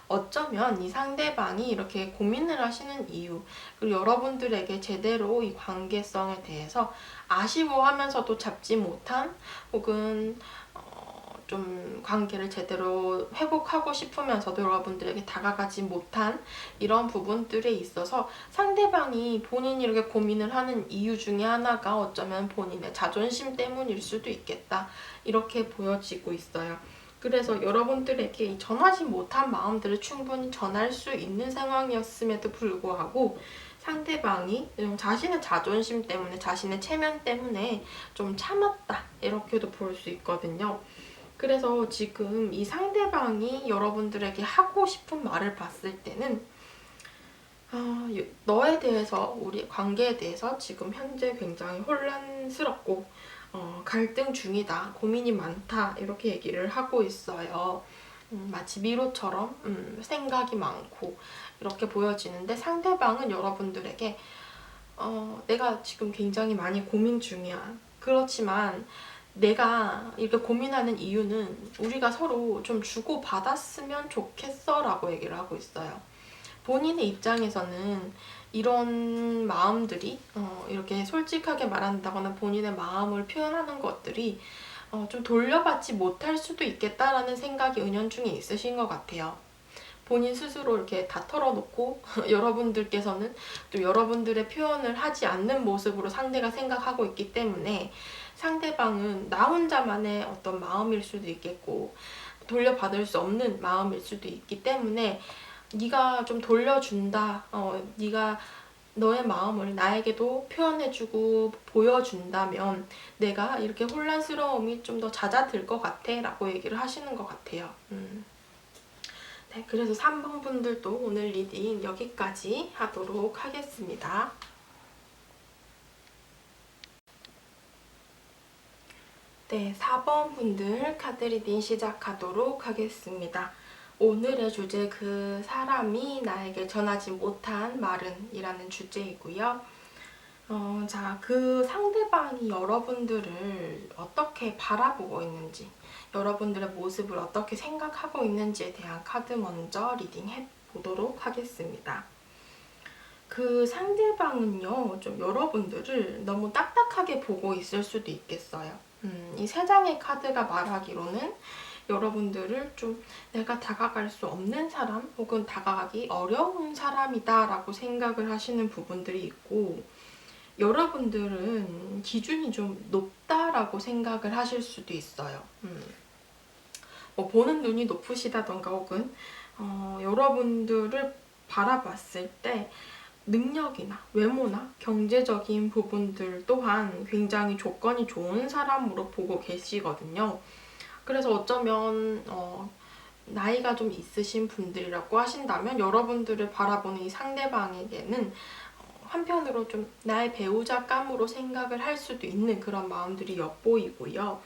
어쩌면 이 상대방이 이렇게 고민을 하시는 이유 그리고 여러분들에게 제대로 이 관계성에 대해서 아쉬워하면서도 잡지 못한 혹은 좀 관계를 제대로 회복하고 싶으면서도 여러분들에게 다가가지 못한 이런 부분들에 있어서 상대방이 본인이 이렇게 고민을 하는 이유 중에 하나가 어쩌면 본인의 자존심 때문일 수도 있겠다 이렇게 보여지고 있어요. 그래서 여러분들에게 전하지 못한 마음들을 충분히 전할 수 있는 상황이었음에도 불구하고 상대방이 자신의 자존심 때문에, 자신의 체면 때문에 좀 참았다, 이렇게도 볼 수 있거든요. 그래서 지금 이 상대방이 여러분들에게 하고 싶은 말을 봤을 때는 너에 대해서, 우리 관계에 대해서 지금 현재 굉장히 혼란스럽고 갈등 중이다, 고민이 많다, 이렇게 얘기를 하고 있어요. 마치 미로처럼 생각이 많고 이렇게 보여지는데, 상대방은 여러분들에게 내가 지금 굉장히 많이 고민 중이야. 그렇지만 내가 이렇게 고민하는 이유는 우리가 서로 좀 주고받았으면 좋겠어 라고 얘기를 하고 있어요. 본인의 입장에서는 이런 마음들이 이렇게 솔직하게 말한다거나 본인의 마음을 표현하는 것들이 좀 돌려받지 못할 수도 있겠다라는 생각이 은연중에 있으신 것 같아요. 본인 스스로 이렇게 다 털어놓고 여러분들께서는 또 여러분들의 표현을 하지 않는 모습으로 상대가 생각하고 있기 때문에, 상대방은 나 혼자만의 어떤 마음일 수도 있겠고 돌려받을 수 없는 마음일 수도 있기 때문에, 네가 좀 돌려준다, 네가 너의 마음을 나에게도 표현해주고 보여준다면 내가 이렇게 혼란스러움이 좀 더 잦아들 것 같아 라고 얘기를 하시는 것 같아요. 네, 그래서 3번 분들도 오늘 리딩 여기까지 하도록 하겠습니다. 네, 4번 분들 카드 리딩 시작하도록 하겠습니다. 오늘의 주제, 그 사람이 나에게 전하지 못한 말은 이라는 주제이고요. 자, 그 상대방이 여러분들을 어떻게 바라보고 있는지, 여러분들의 모습을 어떻게 생각하고 있는지에 대한 카드 먼저 리딩해 보도록 하겠습니다. 그 상대방은요, 좀 여러분들을 너무 딱딱하게 보고 있을 수도 있겠어요. 이 3장의 카드가 말하기로는 여러분들을 좀 내가 다가갈 수 없는 사람, 혹은 다가가기 어려운 사람이다 라고 생각을 하시는 부분들이 있고, 여러분들은 기준이 좀 높다라고 생각을 하실 수도 있어요. 뭐 보는 눈이 높으시다던가, 혹은 여러분들을 바라봤을 때 능력이나 외모나 경제적인 부분들 또한 굉장히 조건이 좋은 사람으로 보고 계시거든요. 그래서 어쩌면 나이가 좀 있으신 분들이라고 하신다면 여러분들을 바라보는 이 상대방에게는 한편으로 좀 나의 배우자감으로 생각을 할 수도 있는 그런 마음들이 엿보이고요.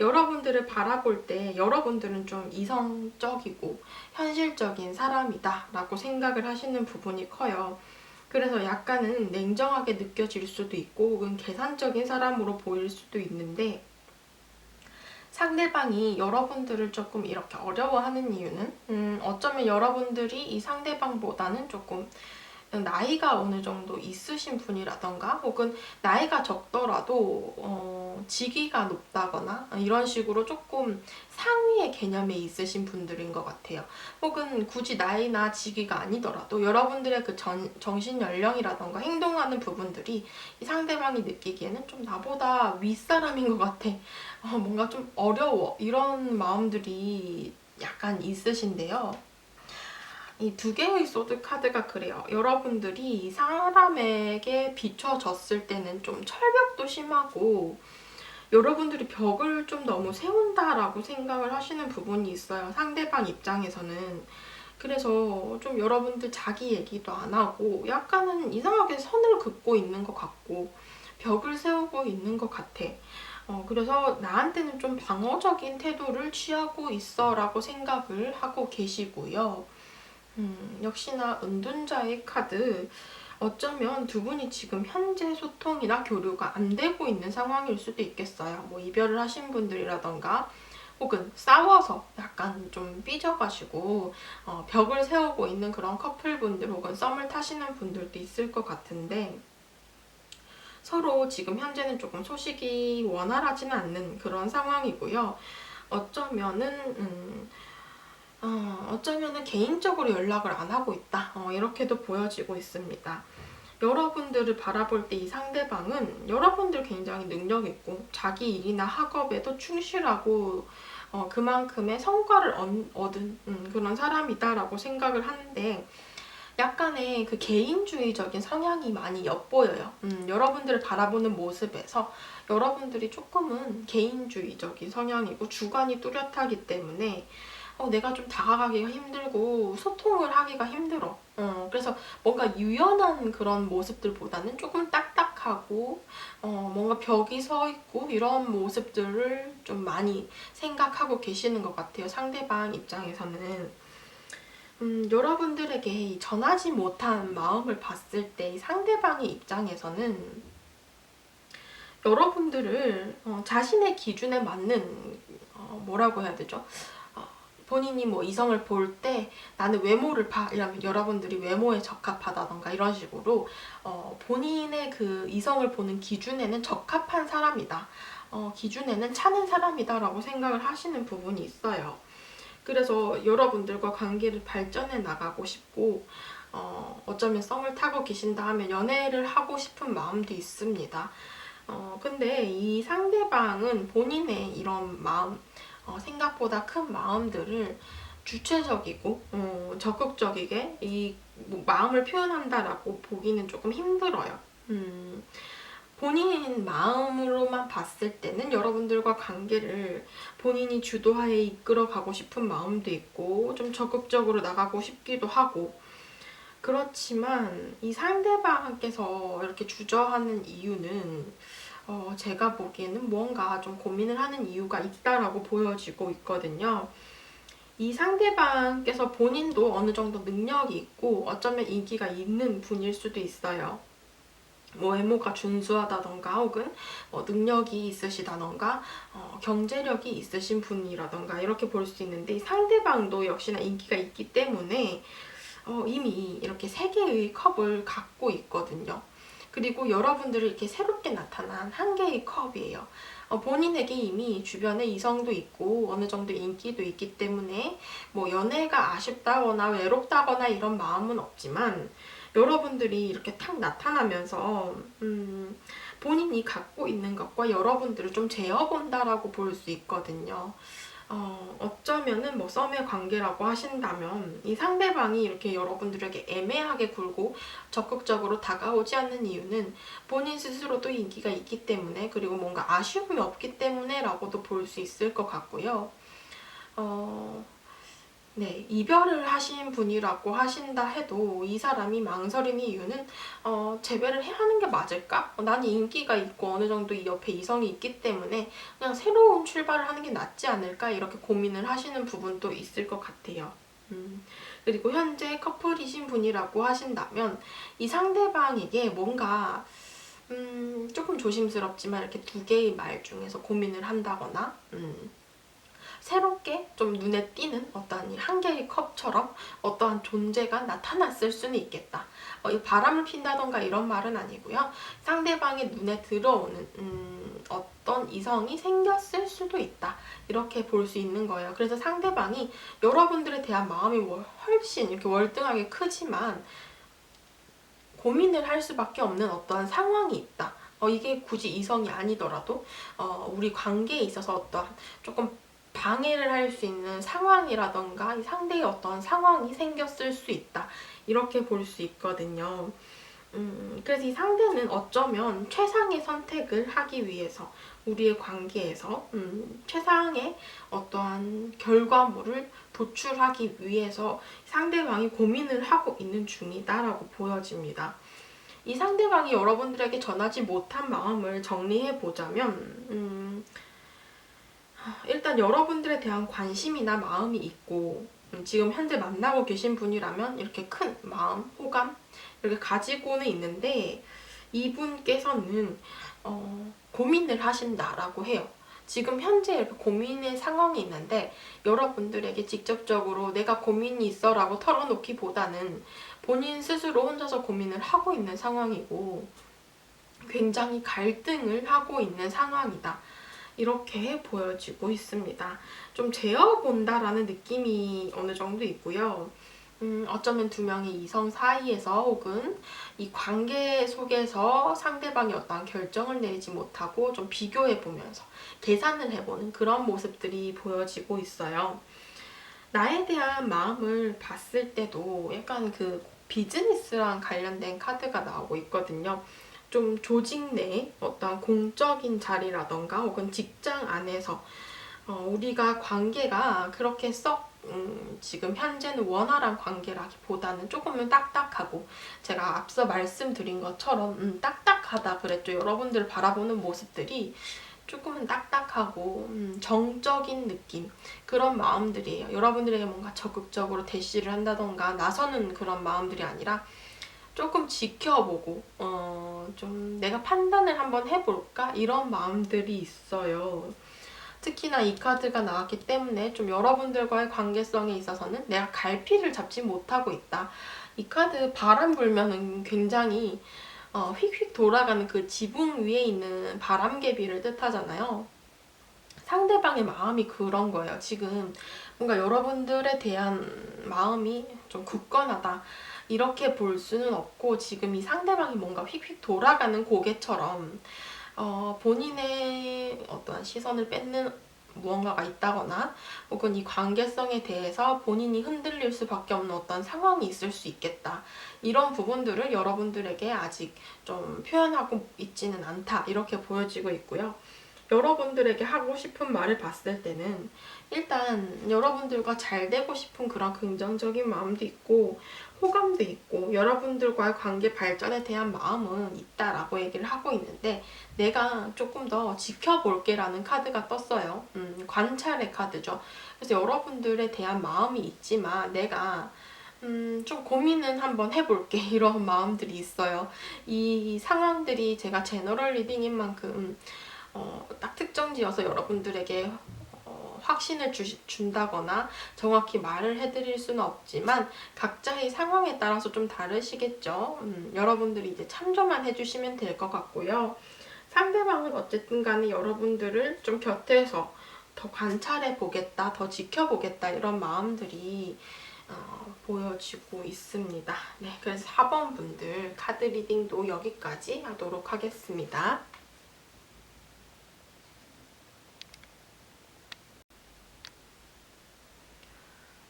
여러분들을 바라볼 때 여러분들은 좀 이성적이고 현실적인 사람이다 라고 생각을 하시는 부분이 커요. 그래서 약간은 냉정하게 느껴질 수도 있고, 혹은 계산적인 사람으로 보일 수도 있는데, 상대방이 여러분들을 조금 이렇게 어려워하는 이유는 어쩌면 여러분들이 이 상대방보다는 조금 나이가 어느 정도 있으신 분이라던가, 혹은 나이가 적더라도 직위가 높다거나 이런 식으로 조금 상위의 개념에 있으신 분들인 것 같아요. 혹은 굳이 나이나 직위가 아니더라도 여러분들의 그 정신 연령이라던가 행동하는 부분들이 이 상대방이 느끼기에는 좀 나보다 윗사람인 것 같아, 뭔가 좀 어려워, 이런 마음들이 약간 있으신데요. 이 2개의 소드 카드가 그래요. 여러분들이 이 사람에게 비춰졌을 때는 좀 철벽도 심하고, 여러분들이 벽을 좀 너무 세운다라고 생각을 하시는 부분이 있어요, 상대방 입장에서는. 그래서 좀 여러분들 자기 얘기도 안 하고 약간은 이상하게 선을 긋고 있는 것 같고 벽을 세우고 있는 것 같아. 그래서 나한테는 좀 방어적인 태도를 취하고 있어 라고 생각을 하고 계시고요. 역시나 은둔자의 카드, 어쩌면 두 분이 지금 현재 소통이나 교류가 안 되고 있는 상황일 수도 있겠어요. 뭐 이별을 하신 분들이라던가, 혹은 싸워서 약간 좀 삐져가지고 벽을 세우고 있는 그런 커플분들, 혹은 썸을 타시는 분들도 있을 것 같은데, 서로 지금 현재는 조금 소식이 원활하지는 않는 그런 상황이고요. 어쩌면은 개인적으로 연락을 안 하고 있다, 이렇게도 보여지고 있습니다. 여러분들을 바라볼 때 이 상대방은 여러분들 굉장히 능력 있고 자기 일이나 학업에도 충실하고 그만큼의 성과를 얻은 그런 사람이다라고 생각을 하는데, 약간의 그 개인주의적인 성향이 많이 엿보여요. 여러분들을 바라보는 모습에서 여러분들이 조금은 개인주의적인 성향이고 주관이 뚜렷하기 때문에 내가 좀 다가가기가 힘들고 소통을 하기가 힘들어. 그래서 뭔가 유연한 그런 모습들보다는 조금 딱딱하고 뭔가 벽이 서 있고 이런 모습들을 좀 많이 생각하고 계시는 것 같아요. 상대방 입장에서는. 여러분들에게 이 전하지 못한 마음을 봤을 때 상대방의 입장에서는 여러분들을 자신의 기준에 맞는 뭐라고 해야 되죠? 본인이 뭐 이성을 볼 때 나는 외모를 봐 이러면 여러분들이 외모에 적합하다던가 이런 식으로 본인의 그 이성을 보는 기준에는 적합한 사람이다. 기준에는 차는 사람이다 라고 생각을 하시는 부분이 있어요. 그래서 여러분들과 관계를 발전해 나가고 싶고 어쩌면 썸을 타고 계신다 하면 연애를 하고 싶은 마음도 있습니다. 근데 이 상대방은 본인의 이런 마음, 생각보다 큰 마음들을 주체적이고 적극적이게 뭐 마음을 표현한다라고 보기는 조금 힘들어요. 본인 마음으로만 봤을 때는 여러분들과 관계를 본인이 주도하에 이끌어 가고 싶은 마음도 있고 좀 적극적으로 나가고 싶기도 하고 그렇지만 이 상대방께서 이렇게 주저하는 이유는 제가 보기에는 뭔가 좀 고민을 하는 이유가 있다라고 보여지고 있거든요. 이 상대방께서 본인도 어느 정도 능력이 있고 어쩌면 인기가 있는 분일 수도 있어요. 뭐 외모가 준수하다던가 혹은 능력이 있으시다던가 경제력이 있으신 분이라던가 이렇게 볼 수 있는데 상대방도 역시나 인기가 있기 때문에 이미 이렇게 3개의 컵을 갖고 있거든요. 그리고 여러분들을 이렇게 새롭게 나타난 1개의 컵이에요. 본인에게 이미 주변에 이성도 있고 어느 정도 인기도 있기 때문에 뭐 연애가 아쉽다거나 외롭다거나 이런 마음은 없지만 여러분들이 이렇게 탁 나타나면서 본인이 갖고 있는 것과 여러분들을 좀 재어본다라고 볼 수 있거든요. 어쩌면은 뭐 썸의 관계라고 하신다면 이 상대방이 이렇게 여러분들에게 애매하게 굴고 적극적으로 다가오지 않는 이유는 본인 스스로도 인기가 있기 때문에 그리고 뭔가 아쉬움이 없기 때문에 라고도 볼 수 있을 것 같고요. 네, 이별을 하신 분이라고 하신다 해도 이 사람이 망설이는 이유는 재배를 해야 하는 게 맞을까? 나는 인기가 있고 어느 정도 이 옆에 이성이 있기 때문에 그냥 새로운 출발을 하는 게 낫지 않을까? 이렇게 고민을 하시는 부분도 있을 것 같아요. 그리고 현재 커플이신 분이라고 하신다면 이 상대방에게 뭔가 조금 조심스럽지만 이렇게 2개의 말 중에서 고민을 한다거나 새롭게 좀 눈에 띄는 어떠한 1개의 컵처럼 어떠한 존재가 나타났을 수는 있겠다. 바람을 핀다던가 이런 말은 아니고요. 상대방의 눈에 들어오는 어떤 이성이 생겼을 수도 있다. 이렇게 볼 수 있는 거예요. 그래서 상대방이 여러분들에 대한 마음이 훨씬 이렇게 월등하게 크지만 고민을 할 수밖에 없는 어떠한 상황이 있다. 이게 굳이 이성이 아니더라도 우리 관계에 있어서 어떠한 조금 방해를 할 수 있는 상황이라던가 이 상대의 어떤 상황이 생겼을 수 있다. 이렇게 볼 수 있거든요. 그래서 이 상대는 어쩌면 최상의 선택을 하기 위해서 우리의 관계에서 최상의 어떠한 결과물을 도출하기 위해서 상대방이 고민을 하고 있는 중이다라고 보여집니다. 이 상대방이 여러분들에게 전하지 못한 마음을 정리해 보자면 일단 여러분들에 대한 관심이나 마음이 있고 지금 현재 만나고 계신 분이라면 이렇게 큰 마음, 호감 이렇게 가지고는 있는데 이분께서는 고민을 하신다라고 해요. 지금 현재 이렇게 고민의 상황이 있는데 여러분들에게 직접적으로 내가 고민이 있어 라고 털어놓기보다는 본인 스스로 혼자서 고민을 하고 있는 상황이고 굉장히 갈등을 하고 있는 상황이다. 이렇게 보여지고 있습니다. 좀 재어본다라는 느낌이 어느 정도 있고요. 어쩌면 2명의 이성 사이에서 혹은 이 관계 속에서 상대방이 어떠한 결정을 내리지 못하고 좀 비교해보면서 계산을 해보는 그런 모습들이 보여지고 있어요. 나에 대한 마음을 봤을 때도 약간 그 비즈니스랑 관련된 카드가 나오고 있거든요. 좀 조직 내 어떤 공적인 자리라던가 혹은 직장 안에서 우리가 관계가 그렇게 썩 지금 현재는 원활한 관계라기보다는 조금은 딱딱하고, 제가 앞서 말씀드린 것처럼 딱딱하다 그랬죠. 여러분들 바라보는 모습들이 조금은 딱딱하고 정적인 느낌, 그런 마음들이에요. 여러분들에게 뭔가 적극적으로 대시를 한다던가 나서는 그런 마음들이 아니라 조금 지켜보고 좀 내가 판단을 한번 해볼까, 이런 마음들이 있어요. 특히나 이 카드가 나왔기 때문에 좀 여러분들과의 관계성에 있어서는 내가 갈피를 잡지 못하고 있다. 이 카드 바람 불면은 굉장히 휙휙 돌아가는 그 지붕 위에 있는 바람개비를 뜻하잖아요. 상대방의 마음이 그런 거예요. 지금 뭔가 여러분들에 대한 마음이 좀 굳건하다, 이렇게 볼 수는 없고, 지금 이 상대방이 뭔가 휙휙 돌아가는 고개처럼 본인의 어떤 시선을 뺏는 무언가가 있다거나 혹은 이 관계성에 대해서 본인이 흔들릴 수밖에 없는 어떤 상황이 있을 수 있겠다. 이런 부분들을 여러분들에게 아직 좀 표현하고 있지는 않다, 이렇게 보여지고 있고요. 여러분들에게 하고 싶은 말을 봤을 때는 일단 여러분들과 잘 되고 싶은 그런 긍정적인 마음도 있고 호감도 있고 여러분들과의 관계 발전에 대한 마음은 있다라고 얘기를 하고 있는데, 내가 조금 더 지켜볼게 라는 카드가 떴어요. 관찰의 카드죠. 그래서 여러분들에 대한 마음이 있지만 내가 좀 고민은 한번 해볼게 이런 마음들이 있어요. 이 상황들이 제가 제너럴 리딩인 만큼 딱 특정지어서 여러분들에게 확신을 준다거나 정확히 말을 해드릴 수는 없지만 각자의 상황에 따라서 좀 다르시겠죠. 여러분들이 이제 참조만 해주시면 될 것 같고요. 상대방은 어쨌든 간에 여러분들을 좀 곁에서 더 관찰해 보겠다, 더 지켜보겠다, 이런 마음들이 보여지고 있습니다. 네, 그래서 4번 분들 카드 리딩도 여기까지 하도록 하겠습니다.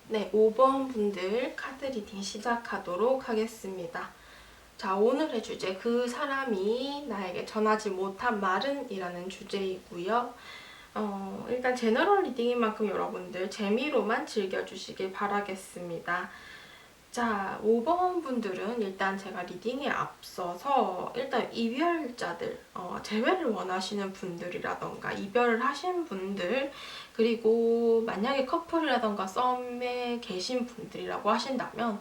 네, 5번 분들 카드 리딩 시작하도록 하겠습니다. 자, 오늘의 주제, 그 사람이 나에게 전하지 못한 말은? 이라는 주제이고요. 일단 제너럴 리딩인 만큼 여러분들 재미로만 즐겨주시길 바라겠습니다. 자, 5번 분들은 일단 제가 리딩에 앞서서 일단 이별자들, 재회를 원하시는 분들이라던가 이별을 하신 분들, 그리고 만약에 커플이라던가 썸에 계신 분들이라고 하신다면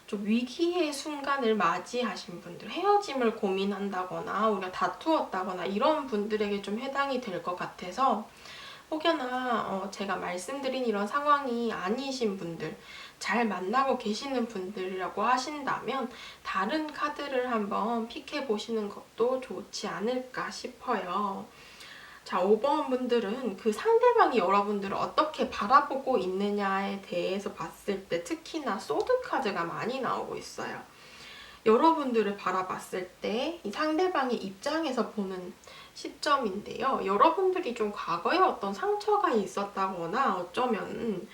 좀 위기의 순간을 맞이하신 분들, 헤어짐을 고민한다거나 우리가 다투었다거나 이런 분들에게 좀 해당이 될 것 같아서, 혹여나 제가 말씀드린 이런 상황이 아니신 분들, 잘 만나고 계시는 분들이라고 하신다면 다른 카드를 한번 픽해 보시는 것도 좋지 않을까 싶어요. 자, 5번 분들은 그 상대방이 여러분들을 어떻게 바라보고 있느냐에 대해서 봤을 때 특히나 소드 카드가 많이 나오고 있어요. 여러분들을 바라봤을 때 이 상대방의 입장에서 보는 시점인데요. 여러분들이 좀 과거에 어떤 상처가 있었다거나 어쩌면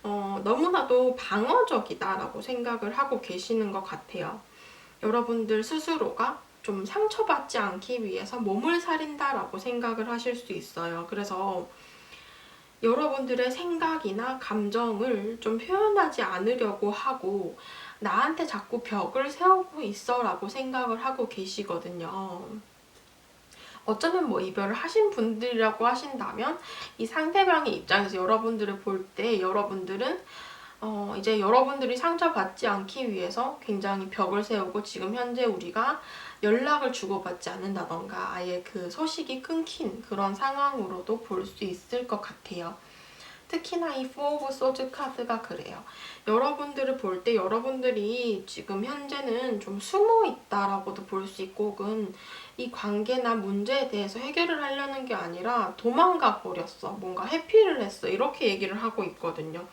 너무나도 방어적이다라고 생각을 하고 계시는 것 같아요. 여러분들 스스로가 좀 상처받지 않기 위해서 몸을 사린다라고 생각을 하실 수 있어요. 그래서 여러분들의 생각이나 감정을 좀 표현하지 않으려고 하고 나한테 자꾸 벽을 세우고 있어 라고 생각을 하고 계시거든요. 어쩌면 뭐 이별을 하신 분들이라고 하신다면 이 상대방의 입장에서 여러분들을 볼 때 여러분들은 이제 여러분들이 상처받지 않기 위해서 굉장히 벽을 세우고 지금 현재 우리가 연락을 주고받지 않는다던가 아예 그 소식이 끊긴 그런 상황으로도 볼 수 있을 것 같아요. 특히나 이 Four of Swords 카드가 그래요. 여러분들을 볼 때 여러분들이 지금 현재는 좀 숨어 있다라고도 볼 수 있고, 혹은 이 관계나 문제에 대해서 해결을 하려는 게 아니라 도망가 버렸어, 뭔가 회피를 했어, 이렇게 얘기를 하고 있거든요.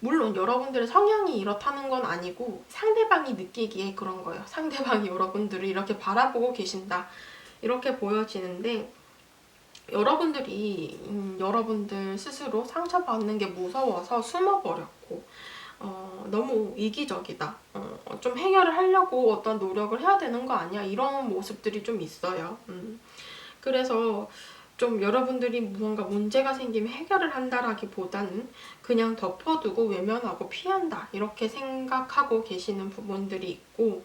물론 여러분들의 성향이 이렇다는 건 아니고 상대방이 느끼기에 그런 거예요. 상대방이 여러분들을 이렇게 바라보고 계신다, 이렇게 보여지는데, 여러분들이 여러분들 스스로 상처받는 게 무서워서 숨어버렸고 너무 이기적이다. 좀 해결을 하려고 어떤 노력을 해야 되는 거 아니야? 이런 모습들이 좀 있어요. 그래서 좀 여러분들이 무언가 문제가 생기면 해결을 한다라기보다는 그냥 덮어두고 외면하고 피한다 이렇게 생각하고 계시는 부분들이 있고,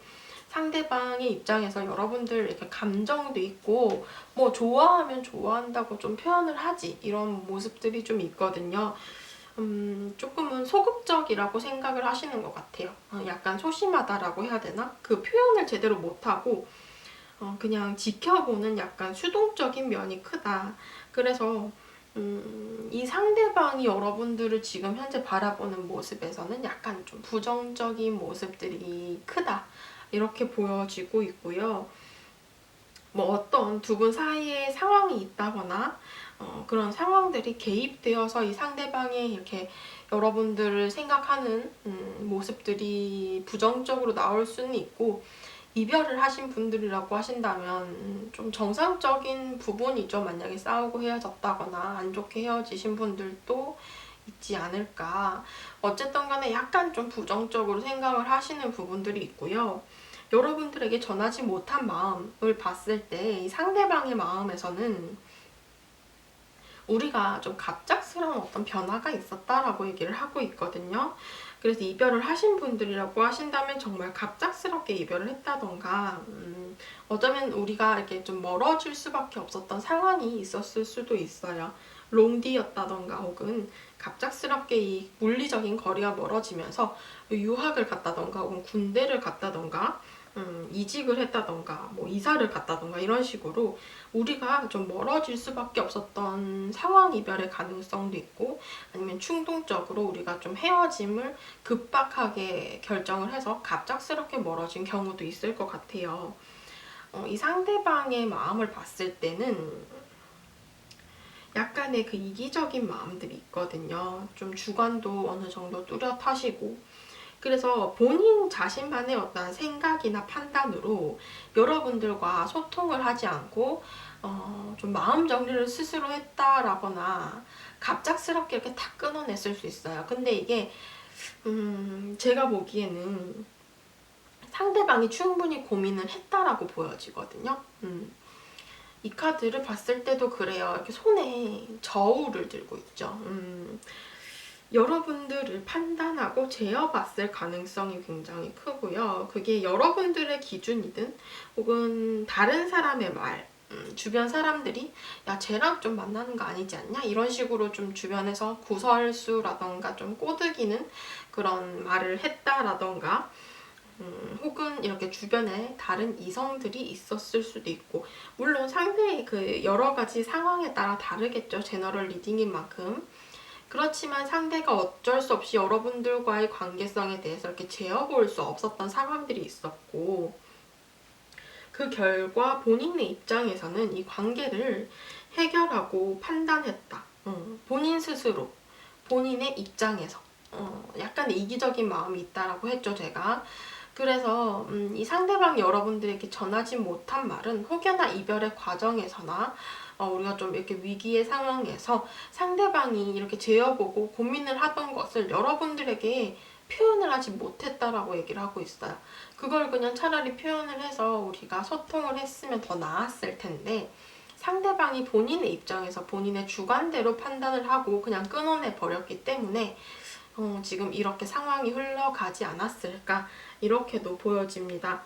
상대방의 입장에서 여러분들 이렇게 감정도 있고 뭐 좋아하면 좋아한다고 좀 표현을 하지 이런 모습들이 좀 있거든요. 조금은 소극적이라고 생각을 하시는 것 같아요. 약간 소심하다라고 해야 되나? 그 표현을 제대로 못하고 그냥 지켜보는 약간 수동적인 면이 크다. 그래서 이 상대방이 여러분들을 지금 현재 바라보는 모습에서는 약간 좀 부정적인 모습들이 크다. 이렇게 보여지고 있고요. 뭐 어떤 두 분 사이에 상황이 있다거나 그런 상황들이 개입되어서 이 상대방이 이렇게 여러분들을 생각하는 모습들이 부정적으로 나올 수는 있고, 이별을 하신 분들이라고 하신다면 좀 정상적인 부분이죠. 만약에 싸우고 헤어졌다거나 안 좋게 헤어지신 분들도 있지 않을까. 어쨌든 간에 약간 좀 부정적으로 생각을 하시는 부분들이 있고요. 여러분들에게 전하지 못한 마음을 봤을 때 상대방의 마음에서는 우리가 좀 갑작스러운 어떤 변화가 있었다라고 얘기를 하고 있거든요. 그래서 이별을 하신 분들이라고 하신다면 정말 갑작스럽게 이별을 했다던가, 어쩌면 우리가 이렇게 좀 멀어질 수밖에 없었던 상황이 있었을 수도 있어요. 롱디였다던가 혹은 갑작스럽게 이 물리적인 거리가 멀어지면서 유학을 갔다던가 혹은 군대를 갔다던가 이직을 했다던가 뭐 이사를 갔다던가 이런 식으로 우리가 좀 멀어질 수밖에 없었던 상황 이별의 가능성도 있고, 아니면 충동적으로 우리가 좀 헤어짐을 급박하게 결정을 해서 갑작스럽게 멀어진 경우도 있을 것 같아요. 이 상대방의 마음을 봤을 때는 약간의 그 이기적인 마음들이 있거든요. 좀 주관도 어느 정도 뚜렷하시고, 그래서 본인 자신만의 어떤 생각이나 판단으로 여러분들과 소통을 하지 않고 좀 마음 정리를 스스로 했다라거나 갑작스럽게 이렇게 탁 끊어냈을 수 있어요. 근데 이게 제가 보기에는 상대방이 충분히 고민을 했다라고 보여지거든요. 이 카드를 봤을 때도 그래요. 이렇게 손에 저울을 들고 있죠. 여러분들을 판단하고 재어봤을 가능성이 굉장히 크고요. 그게 여러분들의 기준이든 혹은 다른 사람의 말, 주변 사람들이 야 쟤랑 좀 만나는 거 아니지 않냐? 이런 식으로 좀 주변에서 구설수라던가 좀 꼬드기는 그런 말을 했다라던가, 혹은 이렇게 주변에 다른 이성들이 있었을 수도 있고, 물론 상대의 그 여러 가지 상황에 따라 다르겠죠. 제너럴 리딩인 만큼. 그렇지만 상대가 어쩔 수 없이 여러분들과의 관계성에 대해서 이렇게 재어볼 수 없었던 상황들이 있었고, 그 결과 본인의 입장에서는 이 관계를 해결하고 판단했다. 본인 스스로, 본인의 입장에서 약간 이기적인 마음이 있다라고 했죠, 제가. 그래서 이 상대방이 여러분들에게 전하지 못한 말은 혹여나 이별의 과정에서나 우리가 좀 이렇게 위기의 상황에서 상대방이 이렇게 재어보고 고민을 하던 것을 여러분들에게 표현을 하지 못했다라고 얘기를 하고 있어요. 그걸 그냥 차라리 표현을 해서 우리가 소통을 했으면 더 나았을 텐데, 상대방이 본인의 입장에서 본인의 주관대로 판단을 하고 그냥 끊어내 버렸기 때문에 지금 이렇게 상황이 흘러가지 않았을까, 이렇게도 보여집니다.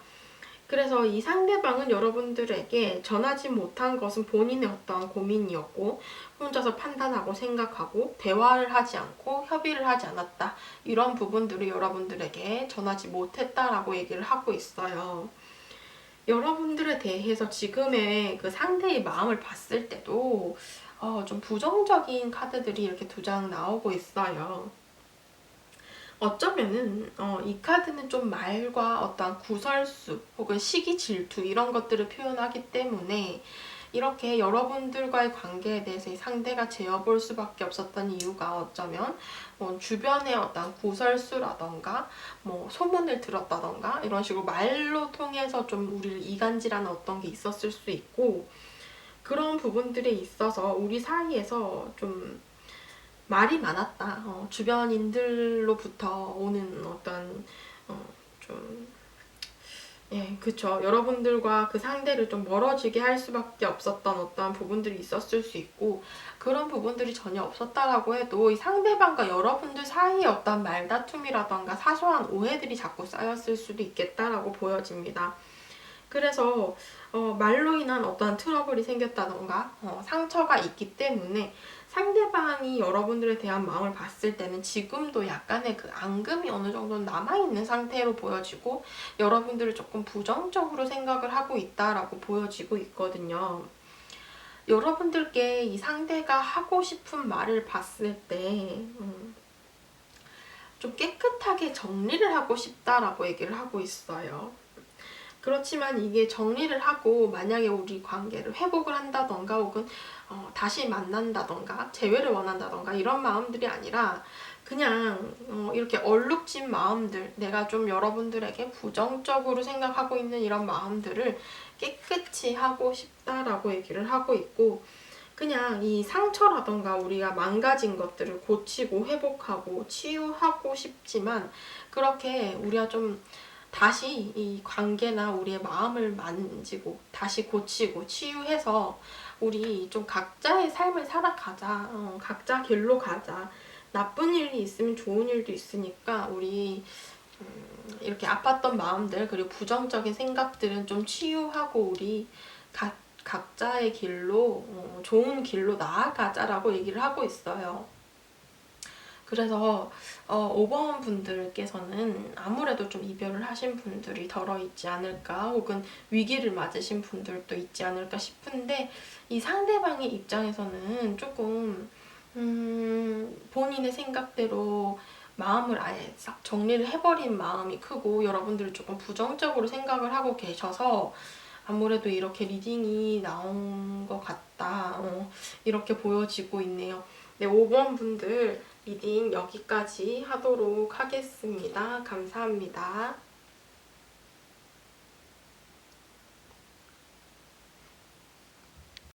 그래서 이 상대방은 여러분들에게 전하지 못한 것은 본인의 어떠한 고민이었고, 혼자서 판단하고 생각하고 대화를 하지 않고 협의를 하지 않았다, 이런 부분들을 여러분들에게 전하지 못했다라고 얘기를 하고 있어요. 여러분들에 대해서 지금의 그 상대의 마음을 봤을 때도 좀 부정적인 카드들이 이렇게 두 장 나오고 있어요. 어쩌면은 이 카드는 좀 말과 어떤 구설수 혹은 시기 질투 이런 것들을 표현하기 때문에 이렇게 여러분들과의 관계에 대해서 이 상대가 재어볼 수밖에 없었던 이유가 어쩌면 주변의 어떤 구설수라던가 뭐 소문을 들었다던가 이런 식으로 말로 통해서 좀 우리를 이간질하는 어떤 게 있었을 수 있고, 그런 부분들에 있어서 우리 사이에서 좀 말이 많았다. 주변인들로부터 오는 어떤 좀 예, 그쵸. 여러분들과 그 상대를 좀 멀어지게 할 수밖에 없었던 어떠한 부분들이 있었을 수 있고, 그런 부분들이 전혀 없었다라고 해도 이 상대방과 여러분들 사이에 어떤 말다툼이라던가 사소한 오해들이 자꾸 쌓였을 수도 있겠다라고 보여집니다. 그래서 말로 인한 어떠한 트러블이 생겼다던가 상처가 있기 때문에 상대방이 여러분들에 대한 마음을 봤을 때는 지금도 약간의 그 앙금이 어느 정도 남아있는 상태로 보여지고 여러분들을 조금 부정적으로 생각을 하고 있다라고 보여지고 있거든요. 여러분들께 이 상대가 하고 싶은 말을 봤을 때 좀 깨끗하게 정리를 하고 싶다라고 얘기를 하고 있어요. 그렇지만 이게 정리를 하고 만약에 우리 관계를 회복을 한다던가 혹은 다시 만난다던가 재회를 원한다던가 이런 마음들이 아니라 그냥 이렇게 얼룩진 마음들, 내가 좀 여러분들에게 부정적으로 생각하고 있는 이런 마음들을 깨끗이 하고 싶다라고 얘기를 하고 있고, 그냥 이 상처라던가 우리가 망가진 것들을 고치고 회복하고 치유하고 싶지만 그렇게 우리가 좀 다시 이 관계나 우리의 마음을 만지고 다시 고치고 치유해서 우리 좀 각자의 삶을 살아가자. 각자 길로 가자. 나쁜 일이 있으면 좋은 일도 있으니까 우리 이렇게 아팠던 마음들 그리고 부정적인 생각들은 좀 치유하고 우리 각자의 길로 좋은 길로 나아가자라고 얘기를 하고 있어요. 그래서 5번 분들께서는 아무래도 좀 이별을 하신 분들이 덜어 있지 않을까, 혹은 위기를 맞으신 분들도 있지 않을까 싶은데, 이 상대방의 입장에서는 조금 본인의 생각대로 마음을 아예 싹 정리를 해버린 마음이 크고 여러분들을 조금 부정적으로 생각을 하고 계셔서 아무래도 이렇게 리딩이 나온 것 같다. 이렇게 보여지고 있네요. 네, 5번 분들 리딩 여기까지 하도록 하겠습니다. 감사합니다.